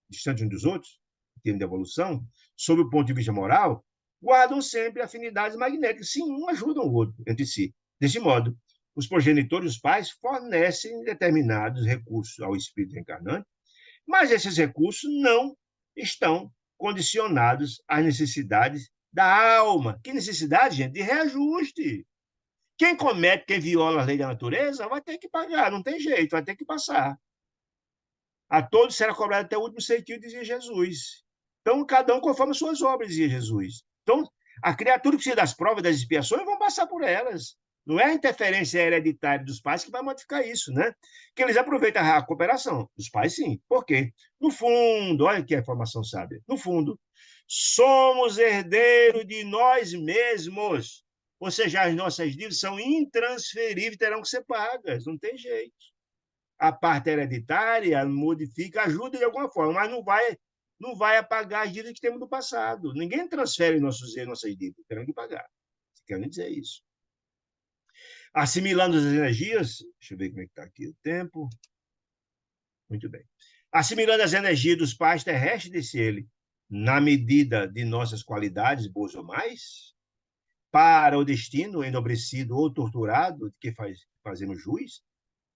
distante uns dos outros, em termos de evolução, sob o ponto de vista moral, guardam sempre afinidades magnéticas. Sim, um ajuda o outro entre si. Desse modo, os progenitores, os pais, fornecem determinados recursos ao espírito reencarnante, mas esses recursos não estão condicionados às necessidades da alma. Que necessidade, gente? De reajuste. Quem viola a lei da natureza, vai ter que pagar, não tem jeito, vai ter que passar. A todos será cobrado até o último centímetro, dizia Jesus. Então, cada um conforme as suas obras, dizia Jesus. Então, a criatura que precisa das provas, das expiações, vão passar por elas. Não é a interferência hereditária dos pais que vai modificar isso, né? Que eles aproveitam a cooperação. Os pais, sim. Por quê? No fundo, olha que é a informação sábia. No fundo, somos herdeiros de nós mesmos. Ou seja, as nossas dívidas são intransferíveis, terão que ser pagas. Não tem jeito. A parte hereditária modifica, ajuda de alguma forma, mas não vai apagar as dívidas que temos do passado. Ninguém transfere nossas dívidas, terão que pagar. Querem dizer isso. Assimilando as energias, deixa eu ver como é que está aqui o tempo. Muito bem. Assimilando as energias dos pais terrestres, disse ele, na medida de nossas qualidades, boas ou mais, para o destino enobrecido ou torturado, de que fazemos jus.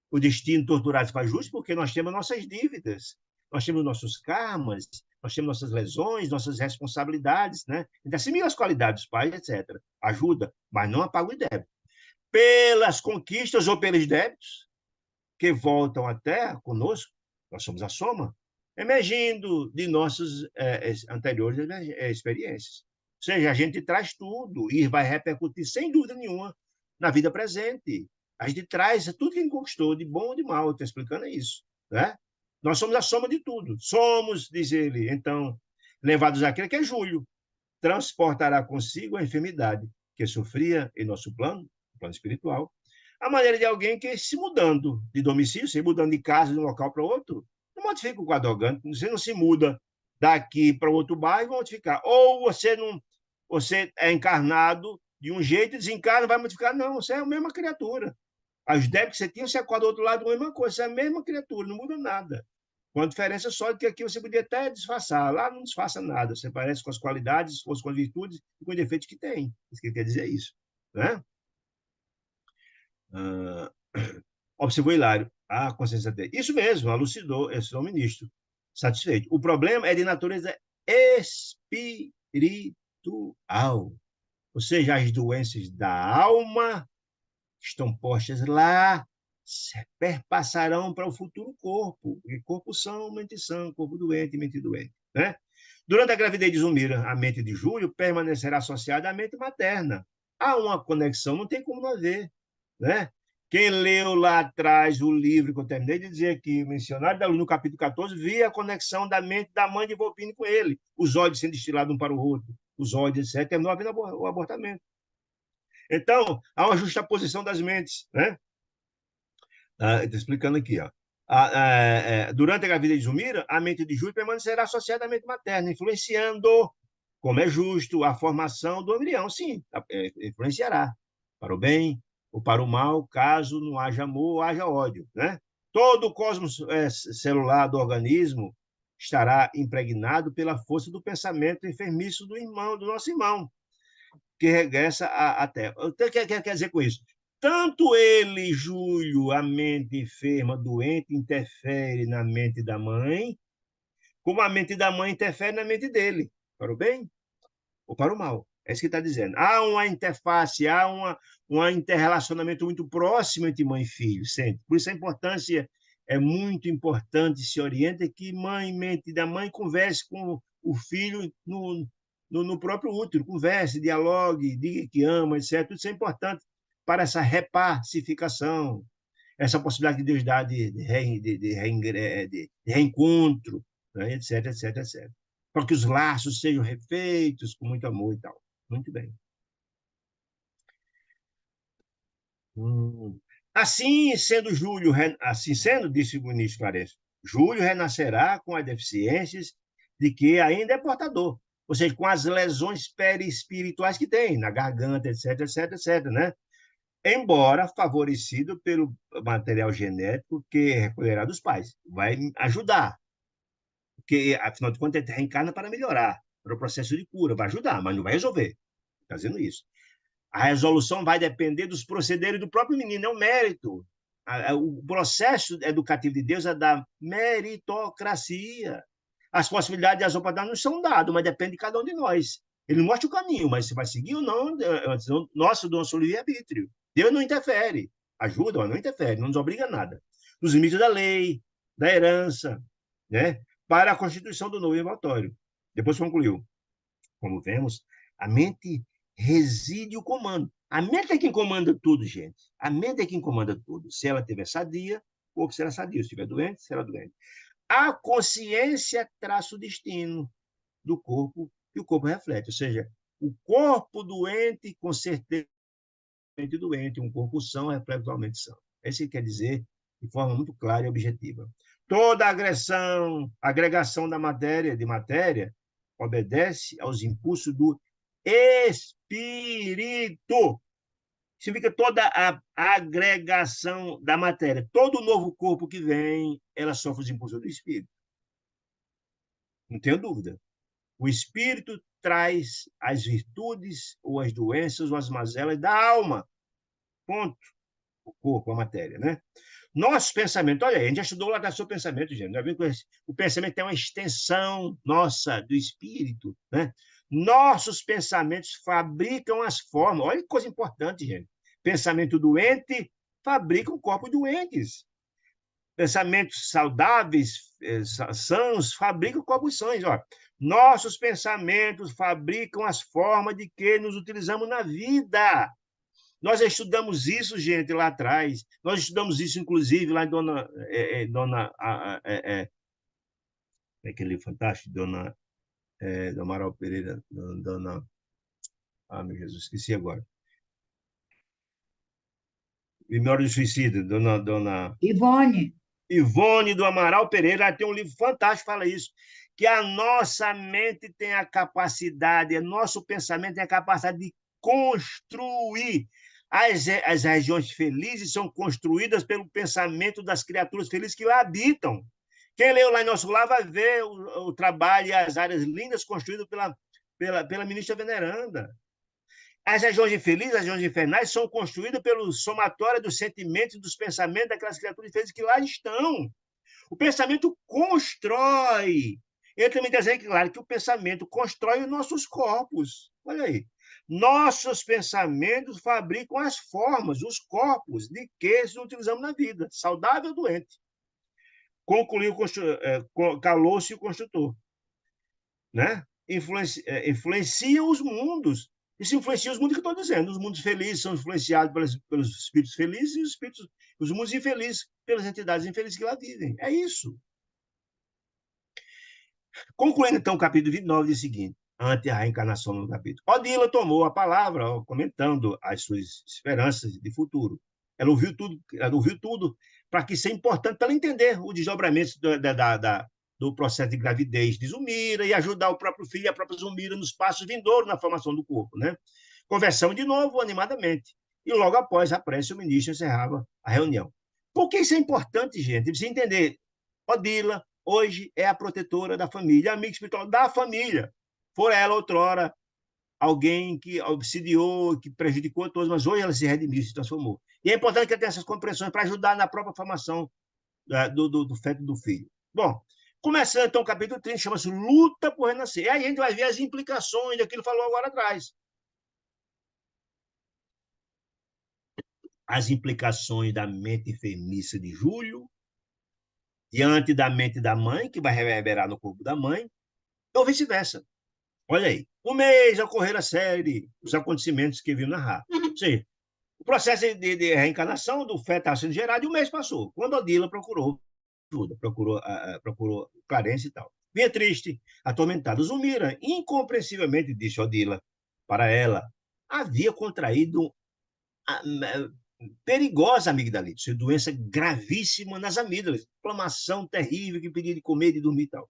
O destino torturado se faz jus porque nós temos nossas dívidas, nós temos nossos karmas, nós temos nossas lesões, nossas responsabilidades, né? Então, assimila as qualidades dos pais, etc. Ajuda, mas não apaga o débito. Pelas conquistas ou pelos débitos que voltam à Terra conosco, nós somos a soma, emergindo de nossas anteriores experiências. Ou seja, a gente traz tudo e vai repercutir, sem dúvida nenhuma, na vida presente. A gente traz tudo que a gente conquistou, de bom ou de mal, estou explicando isso. Né? Nós somos a soma de tudo. Somos, diz ele, então, levados àquele que é Júlio, transportará consigo a enfermidade que sofria em nosso plano espiritual, a maneira de alguém que se mudando de domicílio, se mudando de casa de um local para outro, não modifica o quadro orgânico, você não se muda daqui para outro bairro, modificar. Ou você é encarnado de um jeito, desencarna, vai modificar. Não, você é a mesma criatura. Os débitos que você tinha, você acorda do outro lado, a mesma coisa. Você é a mesma criatura, não muda nada. Com a diferença só de que aqui você podia até disfarçar. Lá não disfarça nada. Você parece com as qualidades, com as virtudes e com os defeitos que tem. Isso que ele quer dizer é isso. Né? Observou Hilário. A consciência dele. Isso mesmo, elucidou o ministro. Satisfeito. O problema é de natureza espiritual. Ou seja, as doenças da alma estão postas lá, perpassarão para o futuro corpo. Porque corpo são, mente sã, corpo doente, mente doente. Né? Durante a gravidez de Zulmira, a mente de Júlio permanecerá associada à mente materna. Há uma conexão, não tem como não haver. Né? Quem leu lá atrás o livro que eu terminei de dizer aqui, mencionado da luz, no capítulo 14, via a conexão da mente da mãe de Volpini com ele, os ódios sendo destilados um para o outro, os ódios, etc., terminou havendo o abortamento. Então, há uma justaposição das mentes. Né? Estou explicando aqui. Ó. Durante a gravidez de Zulmira, a mente de Júlio permanecerá associada à mente materna, influenciando, como é justo, a formação do embrião. Sim, influenciará para o bem ou para o mal, caso não haja amor ou haja ódio. Né? Todo o cosmos celular do organismo estará impregnado pela força do pensamento enfermiço do nosso irmão, que regressa à Terra. O que quer dizer com isso? Tanto ele, Júlio, a mente enferma, doente, interfere na mente da mãe, como a mente da mãe interfere na mente dele, para o bem ou para o mal. É isso que está dizendo. Há uma interface, há um interrelacionamento muito próximo entre mãe e filho, sempre. Por isso a importância é muito importante, se orienta que mãe, mente da mãe, converse com o filho no próprio útero, converse, dialogue, diga que ama, etc. Tudo isso é importante para essa repacificação, essa possibilidade que Deus dá de reencontro, né? etc, etc, etc. Para que os laços sejam refeitos com muito amor e tal. Muito bem. Assim sendo, disse o ministro Clarence, Júlio renascerá com as deficiências de que ainda é portador, ou seja, com as lesões perispirituais que tem, na garganta, etc, etc, etc, né? Embora favorecido pelo material genético que recolherá dos pais. Vai ajudar, porque, afinal de contas, ele reencarna para melhorar, para o processo de cura, vai ajudar, mas não vai resolver. Está dizendo isso. A resolução vai depender dos procederes do próprio menino, é um mérito. O processo educativo de Deus é da meritocracia. As possibilidades e as oportunidades não são dadas, mas depende de cada um de nós. Ele mostra o caminho, mas se vai seguir ou não, nosso livre-arbítrio. Deus não interfere. Ajuda, mas não interfere, não nos obriga a nada. Nos limites da lei, da herança, né? Para a constituição do novo invocatório. Depois concluiu. Como vemos, a mente reside o comando. A mente é quem comanda tudo, gente. A mente é quem comanda tudo. Se ela estiver sadia, o corpo será sadio. Se estiver doente, será doente. A consciência traça o destino do corpo e o corpo reflete. Ou seja, o corpo doente, com certeza, doente. Um corpo são reflete totalmente são. É isso que quer dizer de forma muito clara e objetiva. Toda agregação da matéria, obedece aos impulsos do espírito. Significa toda a agregação da matéria. Todo novo corpo que vem, ela sofre os impulsos do espírito. Não tenho dúvida. O espírito traz as virtudes, ou as doenças, ou as mazelas da alma. Ponto. O corpo, a matéria, né? Nosso pensamento, olha aí, a gente já estudou lá da seu pensamento, gente. Já viu que o pensamento é uma extensão nossa do espírito, né? Nossos pensamentos fabricam as formas. Olha que coisa importante, gente. Pensamento doente fabrica corpos doentes. Pensamentos saudáveis, sãos, fabricam corpos sãos. Ó. Nossos pensamentos fabricam as formas de que nos utilizamos na vida. Nós estudamos isso, gente, lá atrás. Nós estudamos isso, inclusive, lá em aquele fantástico, Dona Amaral Pereira, Dona... Ah, meu Jesus, esqueci agora. Memória do Suicida, Dona... Ivone do Amaral Pereira, ela tem um livro fantástico que fala isso, que a nossa mente tem a capacidade, nosso pensamento tem a capacidade de construir. As regiões felizes são construídas pelo pensamento das criaturas felizes que lá habitam. Quem leu lá em Nosso Lar vai ver o trabalho e as áreas lindas construídas pela ministra Veneranda. As regiões infelizes, as regiões infernais, são construídas pelo somatório dos sentimentos e dos pensamentos daquelas criaturas felizes que lá estão. O pensamento constrói. Ele também desenha claro que o pensamento constrói os nossos corpos. Olha aí. Nossos pensamentos fabricam as formas, os corpos de que utilizamos na vida, saudável ou doente. Concluiu, calou-se o construtor. Né? Influencia os mundos. E se influencia os mundos que eu estou dizendo. Os mundos felizes são influenciados pelos espíritos felizes e os mundos infelizes pelas entidades infelizes que lá vivem. É isso. Concluindo, então, o capítulo 29 diz o seguinte, ante a reencarnação no capítulo. Odila tomou a palavra, comentando as suas esperanças de futuro. Ela ouviu tudo para que isso é importante para ela entender o desdobramento do processo de gravidez de Zumira e ajudar o próprio filho e a própria Zumira nos passos vindouros na formação do corpo. Né? Conversamos de novo, animadamente. E logo após a prece, o ministro encerrava a reunião. Por que isso é importante, gente? Precisa entender. Odila, hoje, é a protetora da família, amiga espiritual da família. For ela, outrora, alguém que obsidiou, que prejudicou a todos, mas hoje ela se redimiu, se transformou. E é importante que ela tenha essas compreensões para ajudar na própria formação do feto do filho. Bom, começando então o capítulo 30, chama-se Luta por Renascer. E aí a gente vai ver as implicações daquilo que falou agora atrás. As implicações da mente enfermiça de Júlio, diante da mente da mãe, que vai reverberar no corpo da mãe, ou vice-versa. Olha aí, um mês ocorreram a série, os acontecimentos que viu narrar. Ou seja, o processo de reencarnação do feto estava sendo gerado e um mês passou. Quando Odila procurou ajuda, procurou Clarence e tal. Vinha triste, atormentada. Zumira, incompreensivelmente, disse Odila para ela, havia contraído a perigosa amigdalite, doença gravíssima nas amígdalas, inflamação terrível que impedia de comer, de dormir e tal.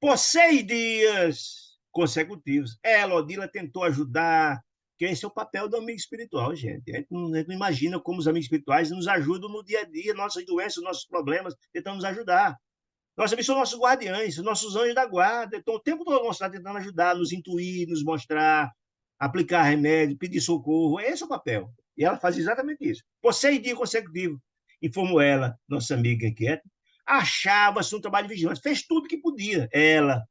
Por 6 dias consecutivos, ela, Odila, tentou ajudar, que esse é o papel do amigo espiritual, gente. A gente não imagina como os amigos espirituais nos ajudam no dia a dia, nossas doenças, nossos problemas, tentam nos ajudar. Nossos amigos são nossos guardiães, nossos anjos da guarda. Então, o tempo todo nós estamos tentando ajudar, nos intuir, nos mostrar, aplicar remédio, pedir socorro. Esse é o papel. E ela faz exatamente isso. Por 6 dias consecutivos, informou ela, nossa amiga inquieta, achava-se um trabalho de vigilância, fez tudo que podia. Ela,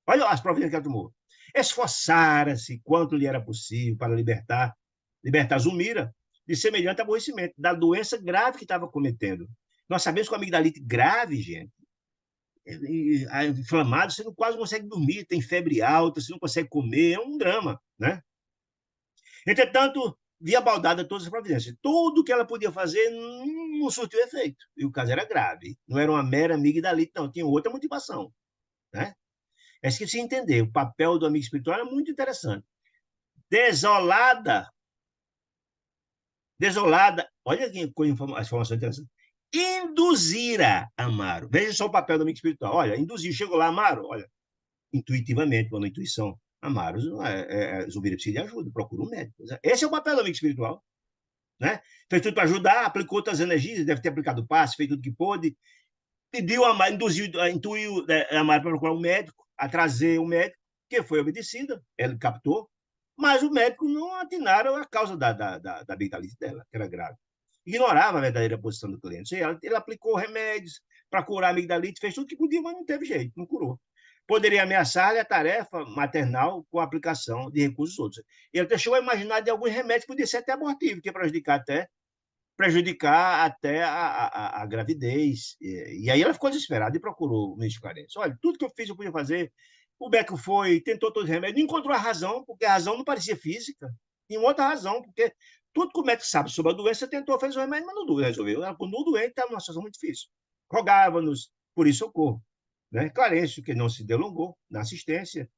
olha as providências que ela tomou. Esforçara-se quanto lhe era possível para libertar Zumira de semelhante aborrecimento, da doença grave que estava cometendo. Nós sabemos que a amigdalite grave, gente, inflamado, você não quase consegue dormir, tem febre alta, você não consegue comer, é um drama, né? Entretanto, via baldada todas as providências. Tudo que ela podia fazer não surtiu efeito. E o caso era grave. Não era uma mera amigdalite, não. Tinha outra motivação, né? É isso que você entender. O papel do amigo espiritual é muito interessante. Desolada, olha aqui as informações interessantes. Induzira Amaro. Veja só o papel do amigo espiritual. Olha, induziu, chegou lá, Amaro, olha, intuitivamente, pela intuição. Amaro, Zumira precisa de ajuda, procura um médico. Esse é o papel do amigo espiritual. Né? Fez tudo para ajudar, aplicou outras energias, deve ter aplicado o passe, fez tudo que pôde, pediu a Amaro, intuiu a Amaro para procurar um médico, a trazer um médico, que foi obedecida, ele captou, mas o médico não atinaram a causa da amigdalite dela, que era grave. Ignorava a verdadeira posição do cliente. Ele aplicou remédios para curar a amigdalite, fez tudo que podia, mas não teve jeito, não curou. Poderia ameaçar-lhe a tarefa maternal com a aplicação de recursos outros. Ele deixou a imaginar de alguns remédios que podia ser até abortivo, que ia prejudicar até a gravidez. E aí ela ficou desesperada e procurou o ministro Clarence. Olha, tudo que eu fiz eu podia fazer. O Beco foi, tentou todos os remédios, não encontrou a razão, porque a razão não parecia física. Tinha outra razão, porque tudo que o médico sabe sobre a doença, tentou fazer o remédio, mas não resolveu. Ela, quando o doente, estava numa situação muito difícil. Rogava-nos por isso socorro. Né? Clarence, que não se delongou na assistência,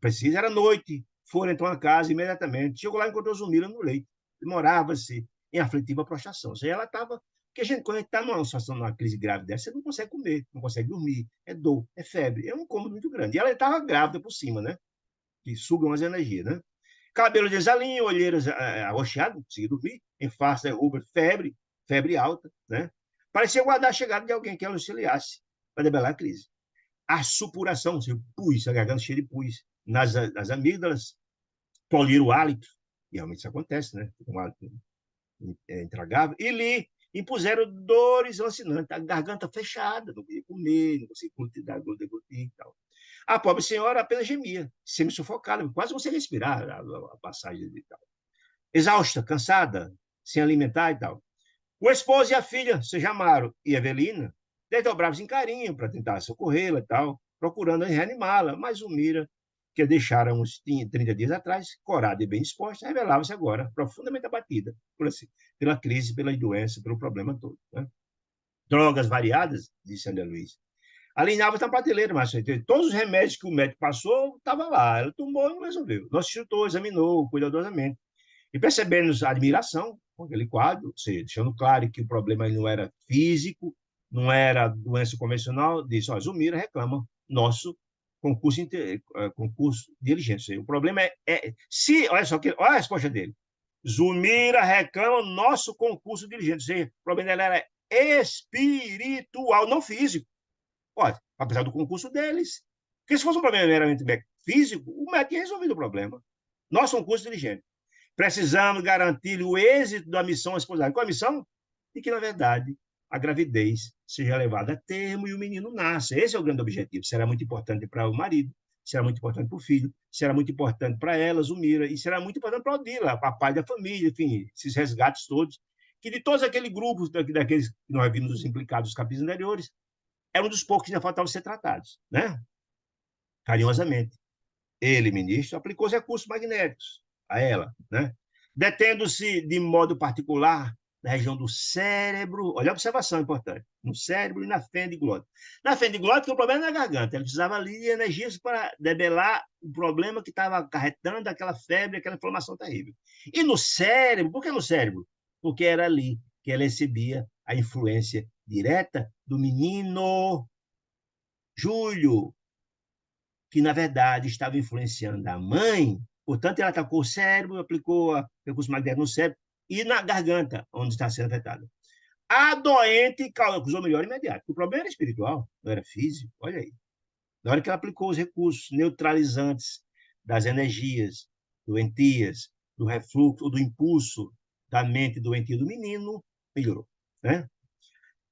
precisa, era noite. Foram então à casa imediatamente. Chegou lá e encontrou Zumira no leito. Demorava-se em aflitiva prostração. Ou seja, ela estava. Porque, gente, quando a gente está numa situação, numa crise grave dessa, você não consegue comer, não consegue dormir, é dor, é febre, é um incômodo muito grande. E ela estava grávida por cima, né? Que sugam as energias, né? Cabelo de exalinho, olheiras arroxeadas, não conseguia dormir, em face da rubra, febre alta, né? Parecia guardar a chegada de alguém que a auxiliasse para debelar a crise. A supuração, ou seja, pus, a garganta cheia de pus, nas amígdalas, tolir o hálito, e realmente isso acontece, né? Um hálito intragável, e lhe impuseram dores lancinantes, a garganta fechada, não podia comer, não conseguia deglutir e tal. A pobre senhora apenas gemia, semi-sufocada, quase você respirar a passagem e tal. Exausta, cansada, sem alimentar e tal. O esposo e a filha, Sejamaro e Evelina, desdobravam-se em carinho para tentar socorrê-la e tal, procurando reanimá-la, mas o Mira, que a deixara uns 30 dias atrás, corada e bem disposta, revelava-se agora profundamente abatida pela crise, pela doença, pelo problema todo. Né? Drogas variadas, disse André Luiz. Alinhava na prateleira, mas todos os remédios que o médico passou, estavam lá. Ela tomou e não resolveu. Nosso instrutor examinou cuidadosamente. E percebendo a admiração com aquele quadro, ou seja, deixando claro que o problema não era físico, não era doença convencional, disse: ó, Zumira reclama nosso concurso diligente. O problema se, olha só, olha a resposta dele. Zumira reclama nosso concurso diligente. Ou seja, o problema dela era espiritual, não físico. Pode, apesar do concurso deles. Porque se fosse um problema meramente físico, o médico tinha resolvido o problema. Nosso concurso diligente. Precisamos garantir o êxito da missão esposável. Qual a missão? E que, na verdade, a gravidez seja levada a termo e o menino nasça. Esse é o grande objetivo. Será muito importante para o marido, será muito importante para o filho, será muito importante para ela, Zumira, e será muito importante para o Odila, para a pai da família, enfim, esses resgates todos, que de todos aqueles grupos, daqueles que nós vimos os implicados nos capítulos anteriores, é um dos poucos que ainda faltavam ser tratados, né? Carinhosamente. Ele, ministro, aplicou os recursos magnéticos a ela, né? Detendo-se de modo particular na região do cérebro, olha a observação importante, no cérebro e na fenda glótica. Na fenda glótica, que o problema é na garganta, ele precisava ali de energias para debelar o problema que estava acarretando aquela febre, aquela inflamação terrível. E no cérebro, por que no cérebro? Porque era ali que ela recebia a influência direta do menino Júlio, que, na verdade, estava influenciando a mãe. Portanto, ela atacou o cérebro, aplicou recurso magnético no cérebro e na garganta, onde está sendo afetada. A doente causou melhor imediato. O problema era espiritual, não era físico. Olha aí. Na hora que ela aplicou os recursos neutralizantes das energias doentias, do refluxo, do impulso da mente doentia do menino, melhorou. Né?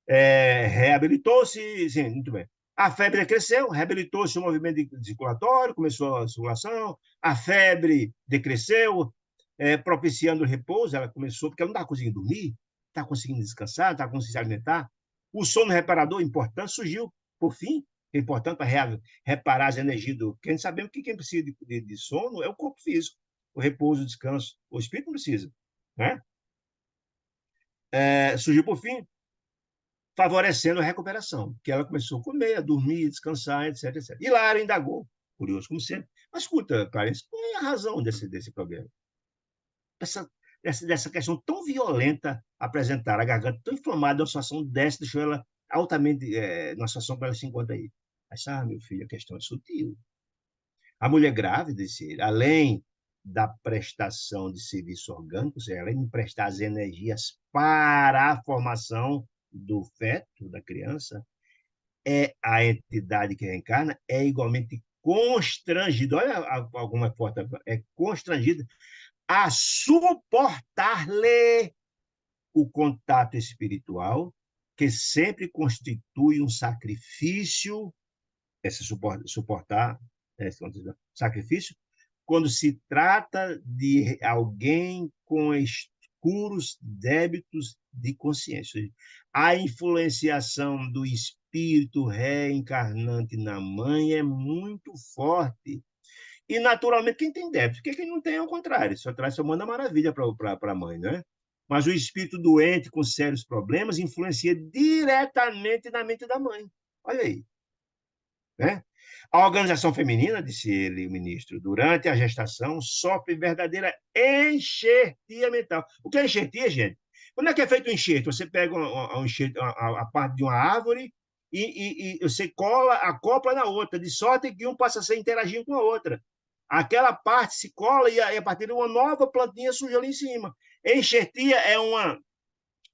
Reabilitou-se, sim, muito bem. A febre decresceu, reabilitou-se o movimento circulatório, começou a circulação, a febre decresceu, propiciando o repouso, ela começou, porque ela não estava conseguindo dormir, estava conseguindo descansar, estava conseguindo se alimentar. O sono reparador, importante, surgiu, por fim, é importante para reparar as energias do... Porque a gente sabemos que quem precisa de sono é o corpo físico, o repouso, o descanso. O espírito não precisa. Né? Surgiu, por fim, favorecendo a recuperação, que ela começou a comer, a dormir, descansar, etc, etc. E Lara indagou, curioso como sempre. Mas escuta, Clarence, qual é a razão desse problema? Dessa questão tão violenta apresentar a garganta tão inflamada, uma situação dessa, deixou ela altamente, numa situação que ela se encontra aí. Mas, meu filho, a questão é sutil. A mulher grávida, além da prestação de serviço orgânico, ou seja, além de prestar as energias para a formação do feto, da criança, a entidade que reencarna é igualmente constrangida, olha alguma forte, é constrangida a suportar-lhe o contato espiritual, que sempre constitui um sacrifício, esse suportar sacrifício, quando se trata de alguém com escuros débitos de consciência. A influenciação do espírito reencarnante na mãe é muito forte. E, naturalmente, quem tem débito, porque quem não tem é o contrário, só traz só manda maravilha para a mãe, né? Mas o espírito doente com sérios problemas influencia diretamente na mente da mãe. Olha aí. Né? A organização feminina, disse ele, o ministro, durante a gestação, sofre verdadeira enxertia mental. O que é enxertia, gente? Quando é que é feito o enxerto? Você pega a parte de uma árvore e você acopla na outra, de sorte que um passa a ser interagindo com a outra. aquela parte se cola e a partir de uma nova plantinha surge ali em cima. Enxertia é uma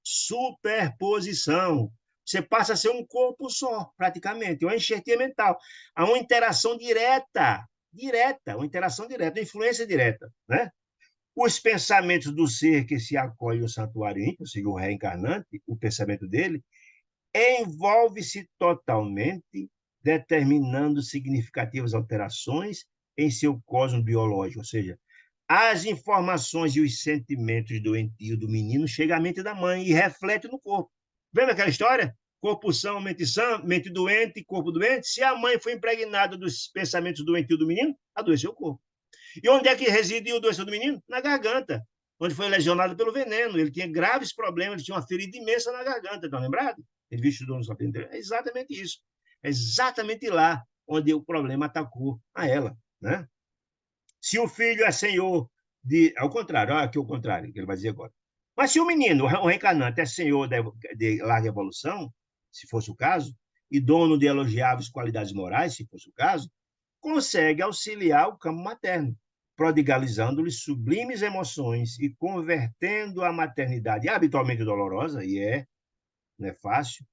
superposição. Você passa a ser um corpo só, praticamente, uma enxertia mental. Há uma interação uma interação direta, uma influência direta, né? Os pensamentos do ser que se acolhe ao santuário íntimo, ou seja, o reencarnante, o pensamento dele, envolve-se totalmente, determinando significativas alterações em seu cosmo biológico, ou seja, as informações e os sentimentos doentios do menino chegam à mente da mãe e refletem no corpo. Lembra aquela história? Corpo sã, mente doente, corpo doente. Se a mãe foi impregnada dos pensamentos doentios do menino, adoeceu o corpo. E onde é que residiu a doença do menino? Na garganta, onde foi lesionado pelo veneno. Ele tinha graves problemas, ele tinha uma ferida imensa na garganta, estão lembrados? Ele estudou no sapinho dele. É exatamente isso. É exatamente lá onde o problema atacou a ela, né? Se o filho é senhor de. Ao contrário, olha aqui o contrário, que ele vai dizer agora. Mas se o menino, o reencarnante, é senhor de larga evolução, se fosse o caso, e dono de elogiáveis qualidades morais, se fosse o caso, consegue auxiliar o campo materno, prodigalizando-lhe sublimes emoções e convertendo a maternidade, habitualmente dolorosa, e não é fácil,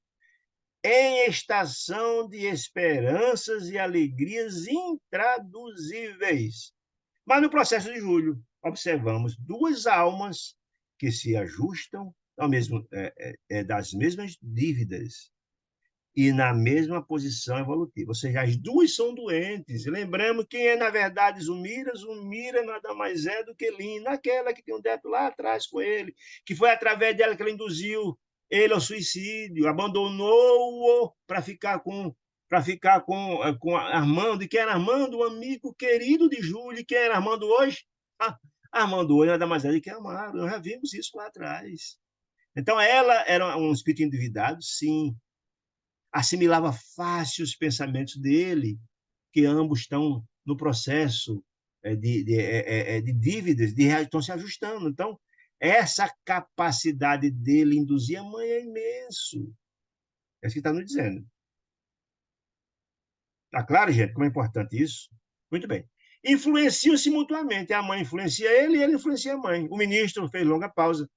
em estação de esperanças e alegrias intraduzíveis. Mas no processo de Júlio, observamos duas almas que se ajustam ao mesmo, das mesmas dívidas e na mesma posição evolutiva. Ou seja, as duas são doentes. Lembramos quem é, na verdade, Zumira. Zumira nada mais é do que Lina, aquela que tem um débito lá atrás com ele, que foi através dela que ela induziu ele ao suicídio, abandonou-o para ficar com Armando. E quem era Armando? Um amigo querido de Júlio. E quem era Armando hoje? Ah, Armando hoje nada mais é do que Amaro. Nós já vimos isso lá atrás. Então, ela era um espírito endividado, sim, assimilava fácil os pensamentos dele, que ambos estão no processo de dívidas, estão se ajustando. Então, essa capacidade dele induzir a mãe é imenso. É isso que está nos dizendo. Está claro, gente, como é importante isso? Muito bem. Influenciam-se mutuamente. A mãe influencia ele e ele influencia a mãe. O ministro fez longa pausa.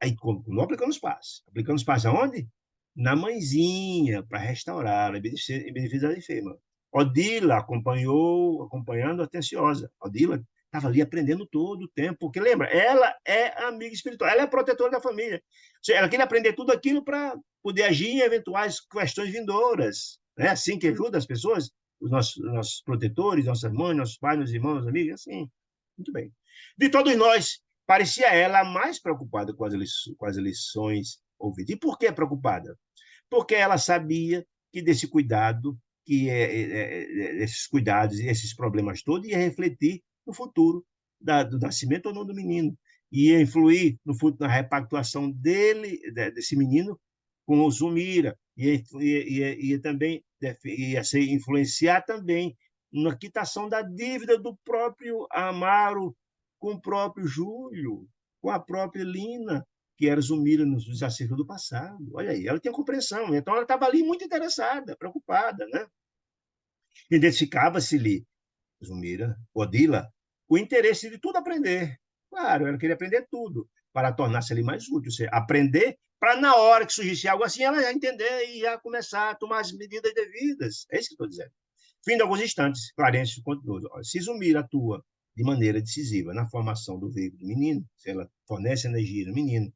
Aí, não aplicando os passos. Aplicando os passos aonde? Na mãezinha, para restaurar, em benefício da enferma. Odila acompanhando atenciosa. Odila estava ali aprendendo todo o tempo, porque lembra, ela é amiga espiritual, ela é protetora da família. Ela queria aprender tudo aquilo para poder agir em eventuais questões vindouras. Né? Assim que ajuda as pessoas, os nossos protetores, nossas mães, nossos pais, nossos irmãos, nossos amigos, assim. Muito bem. De todos nós, parecia ela a mais preocupada com as lições ouvidas. E por que preocupada? Porque ela sabia que desse cuidado, esses cuidados e esses problemas todos ia refletir no futuro do nascimento ou não do menino, ia influir no futuro, na repactuação desse menino com o Zumira, ia também influenciar também na quitação da dívida do próprio Amaro com o próprio Júlio, com a própria Lina, que era Zumira nos acertos do passado. Olha aí, ela tinha compreensão, então ela estava ali muito interessada, preocupada, né? Identificava-se-lhe, Zumira, Odila, o interesse de tudo aprender. Claro, ela queria aprender tudo, para tornar-se ali mais útil, seja, aprender para, na hora que surgisse algo assim, ela já entender e já começar a tomar as medidas devidas. É isso que estou dizendo. Fim de alguns instantes, Clarence continuou. Se Zumira atua de maneira decisiva na formação do veículo do menino, se ela fornece energia no menino,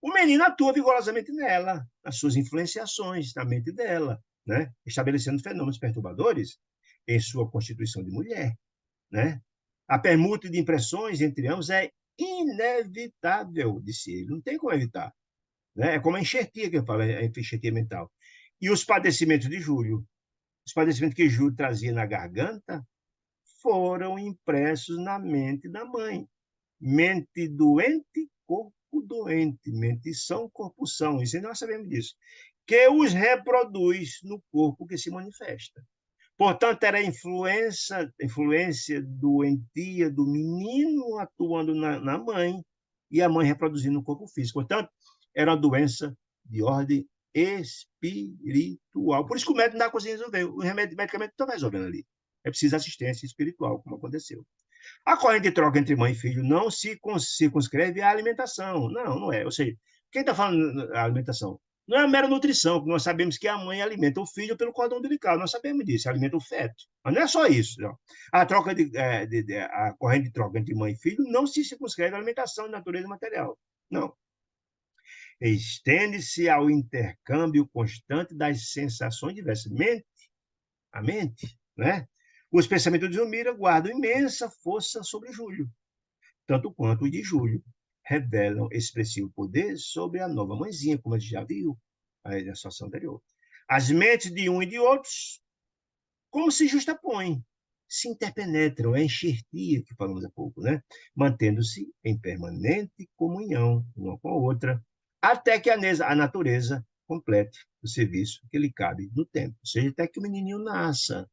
o menino atua vigorosamente nela, nas suas influenciações, na mente dela, né? Estabelecendo fenômenos perturbadores em sua constituição de mulher. Né? A permuta de impressões entre ambos é inevitável, disse ele, não tem como evitar. Né? É como a enxertia que eu falo, a enxertia mental. E os padecimentos de Júlio, os padecimentos que Júlio trazia na garganta, foram impressos na mente da mãe. Mente doente, corpo doente. Mente são, corpo são. Isso nós sabemos disso. Que os reproduz no corpo que se manifesta. Portanto, era a influência doentia do menino atuando na mãe e a mãe reproduzindo no corpo físico. Portanto, era uma doença de ordem espiritual. Por isso que o médico não dá conseguindo resolver. O medicamento não está resolvendo ali. É preciso assistência espiritual, como aconteceu. A corrente de troca entre mãe e filho não se circunscreve à alimentação. Não, não é. Ou seja, quem está falando da alimentação? Não é a mera nutrição, porque nós sabemos que a mãe alimenta o filho pelo cordão umbilical, nós sabemos disso, alimenta o feto. Mas não é só isso. Não. A, troca a corrente de troca entre mãe e filho não se circunscreve à alimentação de natureza material. Não. Estende-se ao intercâmbio constante das sensações diversas. A mente, né? Os pensamentos de Zulmira guardam imensa força sobre Júlio, tanto quanto os de Júlio revelam expressivo poder sobre a nova mãezinha, como a gente já viu na situação anterior. As mentes de um e de outros, como se justapõem, se interpenetram, é a enxertia que falamos há pouco, né? Mantendo-se em permanente comunhão uma com a outra, até que a natureza complete o serviço que lhe cabe no tempo, ou seja, até que o menininho nasça,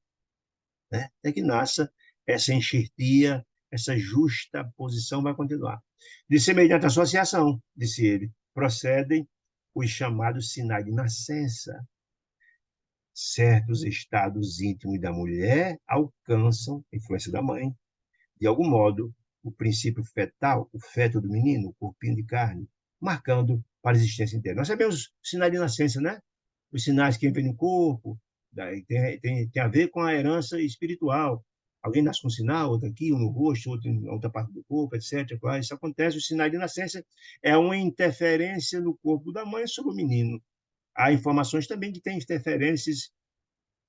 né? Até que nasça essa enxertia, essa justa posição vai continuar. De semelhante associação, disse ele, procedem os chamados sinais de nascença. Certos estados íntimos da mulher alcançam, influência da mãe, de algum modo, o princípio fetal, o feto do menino, o corpinho de carne, marcando para a existência inteira. Nós sabemos os sinais de nascença, né? Os sinais que vêm no corpo, tem a ver com a herança espiritual. Alguém nasce com um sinal, outro aqui, um no rosto, outro em outra parte do corpo, etc. Isso acontece, o sinal de nascença é uma interferência no corpo da mãe sobre o menino. Há informações também que têm interferências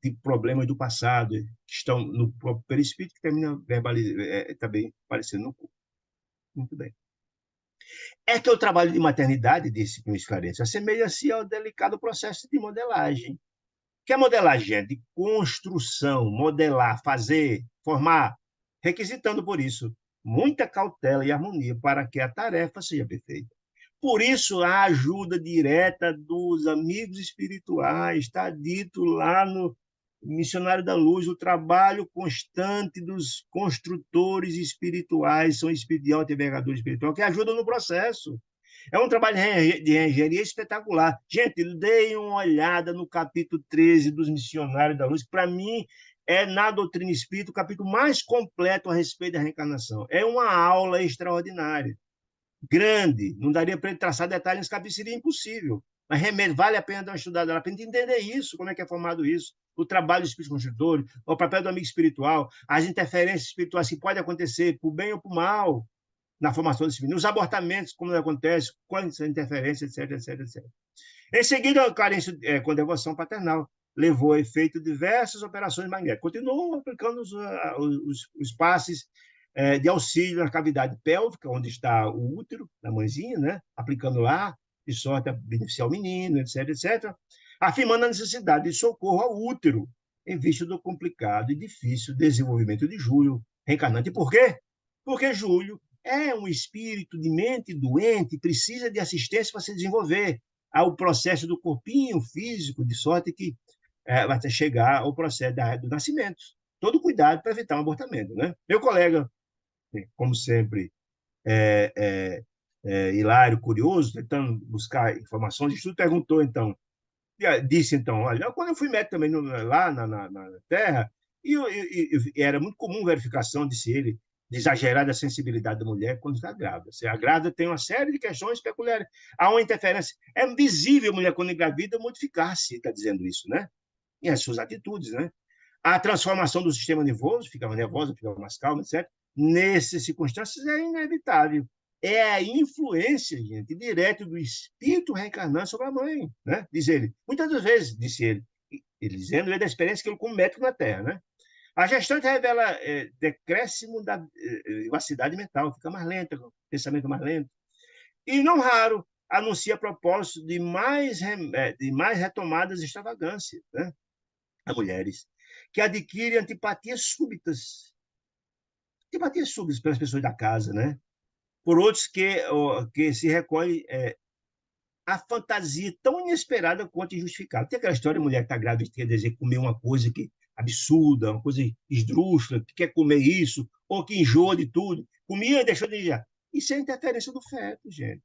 de problemas do passado, que estão no próprio perispírito, que termina também aparecendo no corpo. Muito bem. É que o trabalho de maternidade, disse Luiz Clarence, assemelha-se ao delicado processo de modelagem. Que a modelagem é de construção, modelar, fazer, formar, requisitando por isso muita cautela e harmonia para que a tarefa seja perfeita. Por isso, a ajuda direta dos amigos espirituais, está dito lá no Missionário da Luz, o trabalho constante dos construtores espirituais, são de alta envergadura espiritual, que ajudam no processo. É um trabalho de engenharia espetacular. Gente, deem uma olhada no capítulo 13 dos Missionários da Luz, que para mim é, na doutrina espírita, o capítulo mais completo a respeito da reencarnação. É uma aula extraordinária, grande, não daria para ele traçar detalhes nesse capítulo, seria impossível. Mas remédio, vale a pena dar uma estudada lá para entender isso, como é que é formado isso, o trabalho do espírito construtor, o papel do amigo espiritual, as interferências espirituais que podem acontecer por bem ou por mal na formação desse menino, os abortamentos, como acontece, com essa interferência, etc, etc, etc. Em seguida, a carência com devoção paternal levou a efeito diversas operações magnéticas. Continuam aplicando os passes de auxílio na cavidade pélvica, onde está o útero da mãezinha, né? Aplicando lá, de sorte a beneficiar o menino, etc, etc. Afirmando a necessidade de socorro ao útero, em vista do complicado e difícil desenvolvimento de Júlio reencarnante. E por quê? Porque Júlio é um espírito de mente doente, precisa de assistência para se desenvolver ao processo do corpinho físico, de sorte que vai chegar ao processo do nascimento. Todo cuidado para evitar um abortamento, né? Meu colega, como sempre, hilário, curioso, tentando buscar informações, estudo, perguntou, então, disse, então, olha, quando eu fui médico também lá na Terra, e era muito comum verificação, disse ele, de exagerada sensibilidade da mulher quando está grávida. A grávida tem uma série de questões peculiares. Há uma interferência. É visível a mulher, quando engravida, modificar-se, está dizendo isso, né? E as suas atitudes, né? A transformação do sistema nervoso, ficava nervosa, ficava mais calma, etc. Nessas circunstâncias é inevitável. É a influência, gente, direta do espírito reencarnando sobre a mãe, né? Diz ele. Muitas das vezes, disse ele, dizendo ele da experiência que ele como médico na Terra, né? A gestante revela decréscimo da vivacidade mental, fica mais lenta, pensamento mais lento. E, não raro, anuncia propósito de mais retomadas de extravagância, né? A mulheres que adquirem antipatias súbitas pelas pessoas da casa, né? Por outros que se recolhe a fantasia tão inesperada quanto injustificada. Tem aquela história de mulher que está grávida e quer dizer comer uma coisa que absurda, uma coisa esdrúxula, que quer comer isso, ou que enjoa de tudo. Comia e deixou de enjoar. Isso é interferência do feto, gente.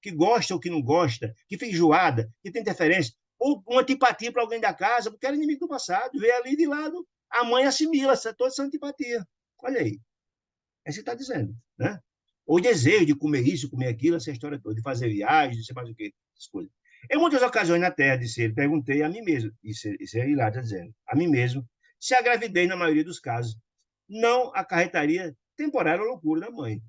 Que gosta ou que não gosta, que fica enjoada, que tem interferência, ou uma antipatia para alguém da casa, porque era inimigo do passado, veio ali de lado, a mãe assimila toda essa antipatia. Olha aí. É isso que está dizendo, né? O desejo de comer isso, comer aquilo, essa história toda, de fazer viagens, de sei mais o quê, essas coisas. Em muitas ocasiões na Terra, disse ele, perguntei a mim mesmo, isso é Hilário está dizendo, a mim mesmo, se a gravidez, na maioria dos casos, não acarretaria temporária loucura da mãe.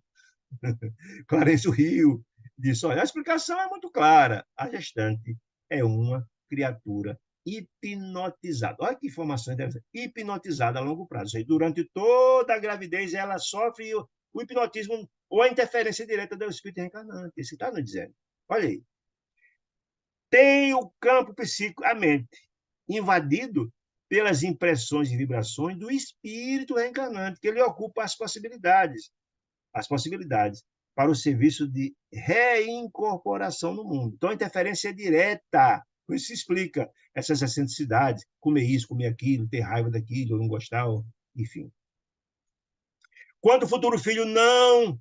Clarence Rio disse, olha, a explicação é muito clara, a gestante é uma criatura hipnotizada. Olha que informação interessante. Hipnotizada a longo prazo. Seja, durante toda a gravidez, ela sofre o hipnotismo ou a interferência direta do espírito reencarnante. Isso está nos dizendo. Olha aí. Tem o campo psíquico, a mente, invadido pelas impressões e vibrações do espírito reencarnante, que ele ocupa as possibilidades para o serviço de reincorporação no mundo. Então, a interferência é direta. Por isso se explica essas excentricidades, comer isso, comer aquilo, ter raiva daquilo, não gostar, enfim. Quando o futuro filho não,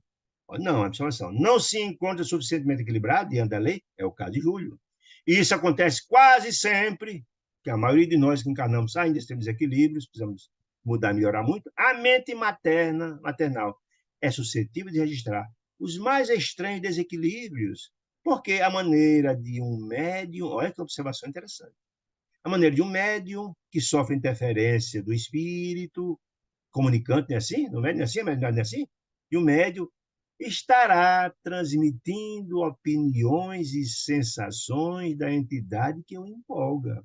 observação, não se encontra suficientemente equilibrado diante da lei, é o caso de Júlio. E isso acontece quase sempre, que a maioria de nós que encarnamos ainda temos desequilíbrios, precisamos mudar, melhorar muito. A mente maternal é suscetível de registrar os mais estranhos desequilíbrios, porque a maneira de um médium, olha que observação interessante, a maneira de um médium que sofre interferência do espírito, comunicante, não é assim? Não é assim? Não é assim? E o médium estará transmitindo opiniões e sensações da entidade que o empolga. Ou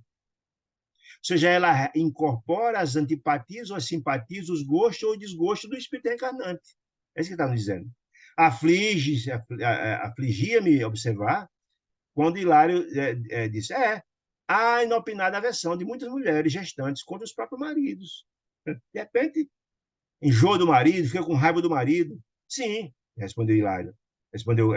seja, ela incorpora as antipatias ou as simpatias, os gostos ou desgostos do espírito reencarnante. É isso que está nos dizendo. Afligia-me observar quando Hilário disse, há inopinada aversão de muitas mulheres gestantes contra os próprios maridos. De repente, enjoa do marido, fica com raiva do marido. Sim, respondeu Hilário, respondeu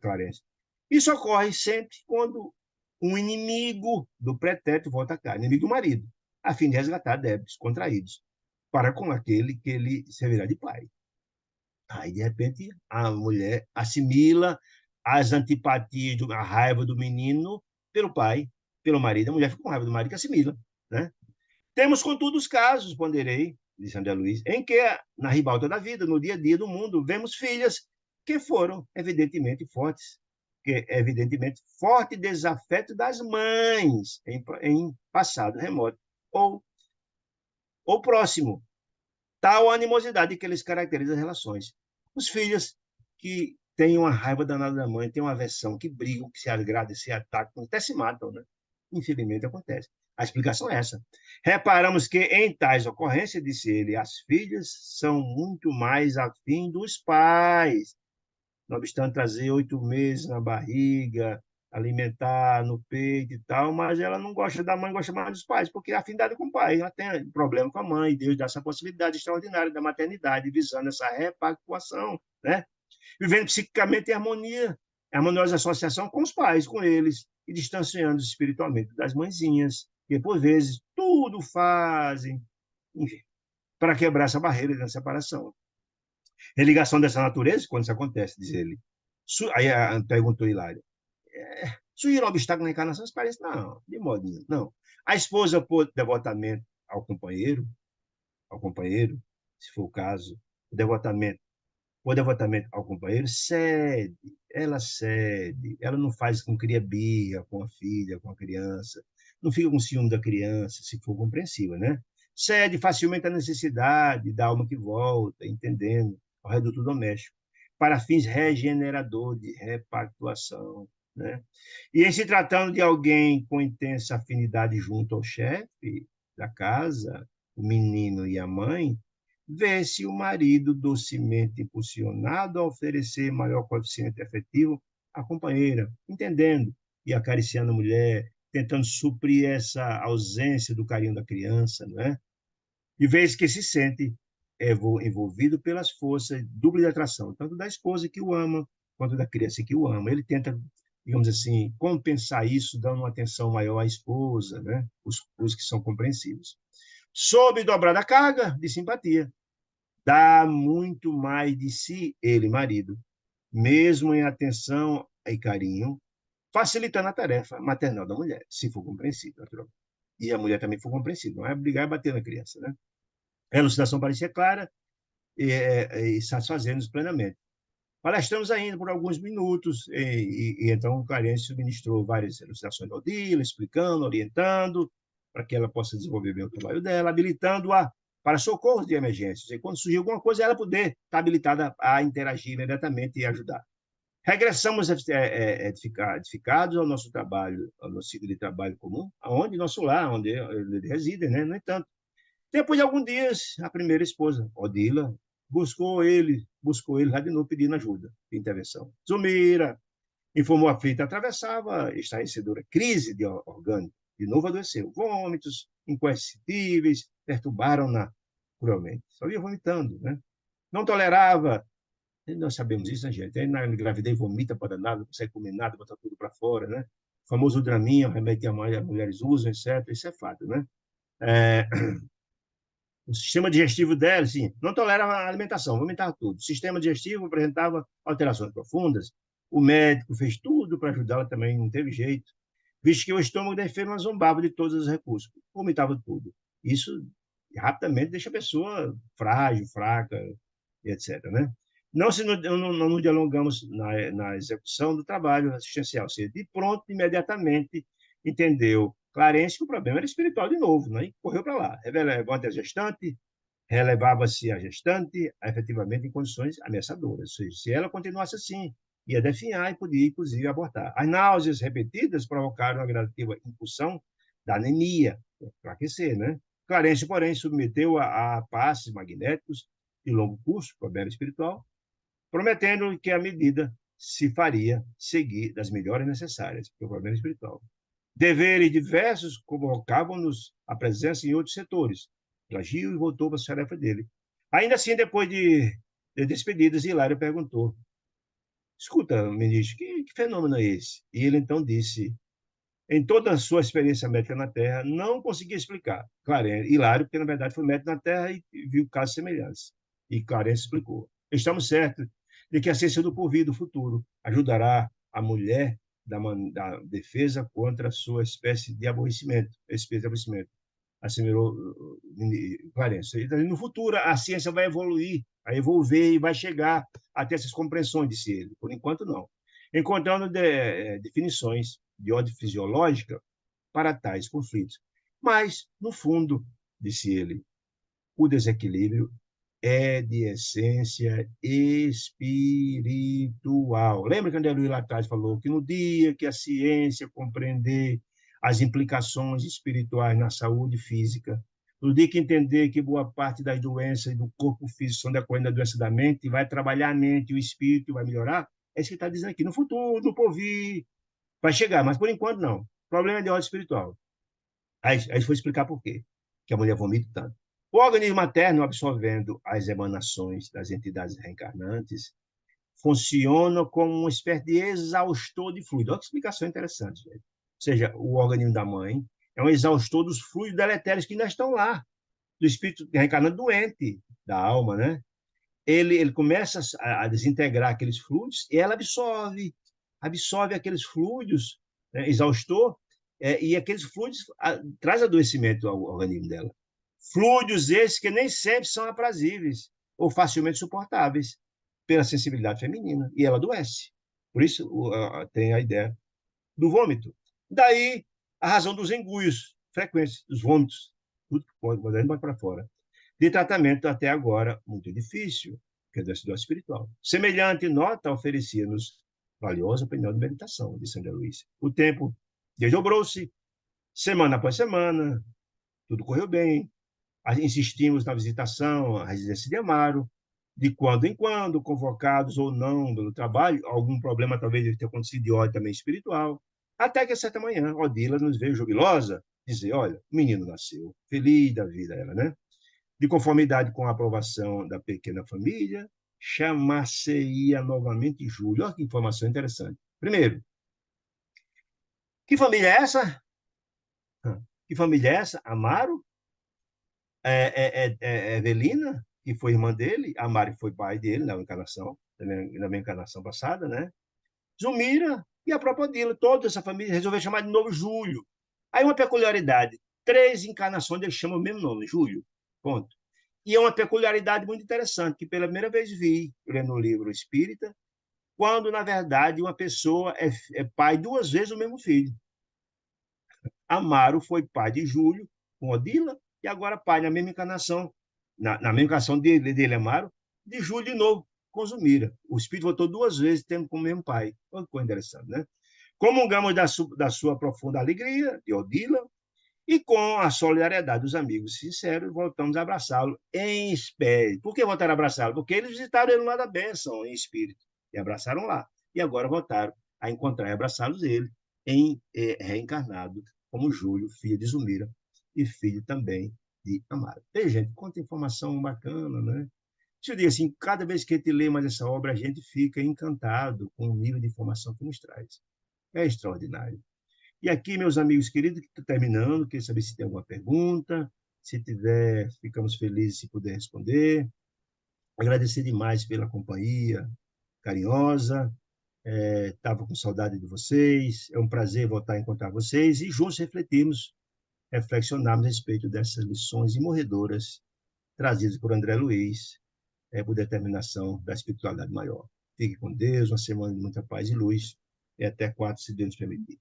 Clarence. Isso ocorre sempre quando um inimigo do pretérito volta a cá, inimigo do marido, a fim de resgatar débitos contraídos para com aquele que ele servirá de pai. Aí, de repente, a mulher assimila as antipatias, a raiva do menino pelo pai, pelo marido. A mulher fica com raiva do marido que assimila, né? Temos, contudo, os casos, ponderei, disse André Luiz, em que, na ribalta da vida, no dia a dia do mundo, vemos filhas que foram, evidentemente, forte desafeto das mães em passado remoto ou próximo. Tal animosidade que eles caracterizam as relações. Os filhos que têm uma raiva danada da mãe, têm uma aversão, que brigam, que se agradam, se atacam, até se matam, né? Infelizmente acontece. A explicação é essa. Reparamos que, em tais ocorrências, disse ele, as filhas são muito mais afins dos pais, não obstante trazer 8 meses na barriga, alimentar no peito e tal, mas ela não gosta da mãe, gosta mais dos pais, porque é afinidade com o pai, ela tem problema com a mãe, Deus dá essa possibilidade extraordinária da maternidade, visando essa repactuação, né? Vivendo psiquicamente em harmonia, harmoniosa associação com os pais, com eles, e distanciando-se espiritualmente das mãezinhas, que por vezes tudo fazem, enfim, para quebrar essa barreira da separação. Religação dessa natureza, quando isso acontece, diz ele. Aí perguntou Hilário, surgir um obstáculo na encarnação? Parece, não, de modo nenhum, não. A esposa, por devotamento ao companheiro, se for o caso, por devotamento ao companheiro, cede, ela não faz com cria birra com a filha, com a criança, não fica com ciúme da criança, se for compreensível, né? Cede facilmente à necessidade da alma que volta, entendendo, ao reduto doméstico, para fins regeneradores de repactuação, né? E em se tratando de alguém com intensa afinidade junto ao chefe da casa, o menino e a mãe, vê-se o marido docemente impulsionado a oferecer maior coeficiente afetivo à companheira, entendendo e acariciando a mulher, tentando suprir essa ausência do carinho da criança, não é? E vez que se sente envolvido pelas forças dupla de atração, tanto da esposa que o ama, quanto da criança que o ama. Ele tenta, digamos assim, compensar isso, dando uma atenção maior à esposa, né? Os que são compreensivos. Sob dobrada carga de simpatia, dá muito mais de si, ele, marido, mesmo em atenção e carinho, facilitando a tarefa maternal da mulher, se for compreensível, naturalmente. E a mulher também for compreensível, não é brigar e bater na criança, né? A elucidação parecia clara e satisfazendo-nos plenamente. Palestramos ainda por alguns minutos, então o Clarence ministrou várias elucidações da Odila, explicando, orientando, para que ela possa desenvolver bem o trabalho dela, habilitando-a para socorros de emergências. E quando surgir alguma coisa, ela poder estar habilitada a interagir imediatamente e ajudar. Regressamos edificados ao nosso trabalho, ao nosso ciclo de trabalho comum, aonde nosso lar, onde ele reside, né? No entanto, depois de alguns dias, a primeira esposa, Odila, buscou ele lá de novo pedindo ajuda, intervenção. Zumira informou a aflita, atravessava estarrecedora crise de orgânico. De novo adoeceu. Vômitos incoercitíveis perturbaram-na cruelmente. Só ia vomitando, né? Não tolerava. Nós sabemos isso, né, gente? Aí na gravidez vomita para nada, não consegue comer nada, bota tudo para fora, né? O famoso Draminha, o remédio que as mulheres usam, etc. Isso é fato, né? É, o sistema digestivo dela, sim, não tolera a alimentação, vomitava tudo. O sistema digestivo apresentava alterações profundas. O médico fez tudo para ajudá-la também, não teve jeito, visto que o estômago da enferma zombava de todos os recursos, vomitava tudo. Isso rapidamente deixa a pessoa frágil, fraca, etc. Né? Não nos delongamos na execução do trabalho assistencial, ou seja, de pronto, imediatamente, entendeu Clarence que o problema era espiritual de novo, né? E correu para lá. Relevante a gestante, relevava-se a gestante efetivamente em condições ameaçadoras. Ou seja, se ela continuasse assim, ia definhar e podia, inclusive, abortar. As náuseas repetidas provocaram a gradativa impulsão da anemia, para aquecer, né? Clarence, porém, submeteu a passes magnéticos de longo curso, problema espiritual, prometendo que a medida se faria seguir das melhores necessárias para o problema espiritual. Deveres diversos convocavam-nos a presença em outros setores. Plagiou e voltou para a tarefa dele. Ainda assim, depois de despedidas, Hilário perguntou: escuta, ministro, que fenômeno é esse? E ele então disse: em toda a sua experiência médica na Terra, não conseguia explicar. Clarence, Hilário, porque na verdade foi médico na Terra e viu casos semelhantes. E Clarence explicou: estamos certos de que a ciência do porvir do futuro ajudará a mulher da defesa contra a sua espécie de aborrecimento, assemelhou Clarence. Então, no futuro, a ciência vai evoluir, vai evolver e vai chegar até essas compreensões, disse ele. Por enquanto, não. Encontrando definições de ordem fisiológica para tais conflitos. Mas, no fundo, disse ele, o desequilíbrio é de essência espiritual. Lembra que André Luiz lá atrás falou que no dia que a ciência compreender as implicações espirituais na saúde física, no dia que entender que boa parte das doenças do corpo físico são decorrentes da doença da mente, vai trabalhar a mente, o espírito vai melhorar, é isso que ele está dizendo aqui. No futuro, no porvir, vai chegar, mas por enquanto não. O problema é de ordem espiritual. Aí foi explicar por quê que a mulher vomita tanto. O organismo materno, absorvendo as emanações das entidades reencarnantes, funciona como uma espécie de exaustor de fluido. Olha que explicação interessante, gente. Ou seja, o organismo da mãe é um exaustor dos fluidos deletérios que ainda estão lá, do espírito reencarnante doente, da alma, né? Ele começa a desintegrar aqueles fluidos e ela absorve aqueles fluidos, né, exaustor, e aqueles fluidos traz adoecimento ao organismo dela. Fluidos esses que nem sempre são aprazíveis ou facilmente suportáveis pela sensibilidade feminina, e ela adoece. Por isso tem a ideia do vômito. Daí a razão dos engulhos frequentes, dos vômitos, tudo que pode botar para fora. De tratamento até agora muito difícil, que é da situação espiritual. Semelhante nota oferecia-nos valiosa opinião de meditação, de Sandra Luiz. O tempo desdobrou-se, semana após semana, tudo correu bem. Insistimos na visitação à residência de Amaro, de quando em quando, convocados ou não pelo trabalho, algum problema talvez deve ter acontecido de ordem também espiritual, até que certa manhã, Odila nos veio jubilosa dizer: olha, o menino nasceu, feliz da vida ela, né? De conformidade com a aprovação da pequena família, chamar-se-ia novamente Júlio. Olha que informação interessante. Primeiro, que família é essa? Que família é essa? Amaro? Evelina, que foi irmã dele, Amaro foi pai dele na encarnação, na minha encarnação passada, né? Zumira e a própria Odila, toda essa família resolveu chamar de novo Júlio. Aí uma peculiaridade, 3 encarnações eles chamam o mesmo nome, Júlio, ponto. E é uma peculiaridade muito interessante, que pela primeira vez vi, lendo o livro Espírita, quando, na verdade, uma pessoa é pai duas vezes do mesmo filho. Amaro foi pai de Júlio, com Odila, e agora pai na mesma encarnação, na mesma encarnação dele, Amaro, de Júlio de novo, com Zumira. O Espírito voltou duas vezes, tendo com o mesmo pai. Olha que coisa interessante, né? Comungamos da sua profunda alegria, de Odila, e com a solidariedade dos amigos sinceros, voltamos a abraçá-lo em espírito. Por que voltaram a abraçá-lo? Porque eles visitaram ele lá da bênção, em espírito, e abraçaram lá. E agora voltaram a encontrar e abraçá-los ele, reencarnado, como Júlio, filho de Zumira, e filho também de Amaro. Ei, gente, quanta informação bacana, né? Deixa eu dizer assim, cada vez que a gente lê mais essa obra, a gente fica encantado com o nível de informação que nos traz. É extraordinário. E aqui, meus amigos queridos, que estou terminando, queria saber se tem alguma pergunta. Se tiver, ficamos felizes se puder responder. Agradecer demais pela companhia carinhosa. Estava com saudade de vocês. É um prazer voltar a encontrar vocês e juntos refletirmos, reflexionarmos a respeito dessas lições imorredoras trazidas por André Luiz, por determinação da espiritualidade maior. Fique com Deus, uma semana de muita paz e luz. E até quarta, se Deus nos permitir.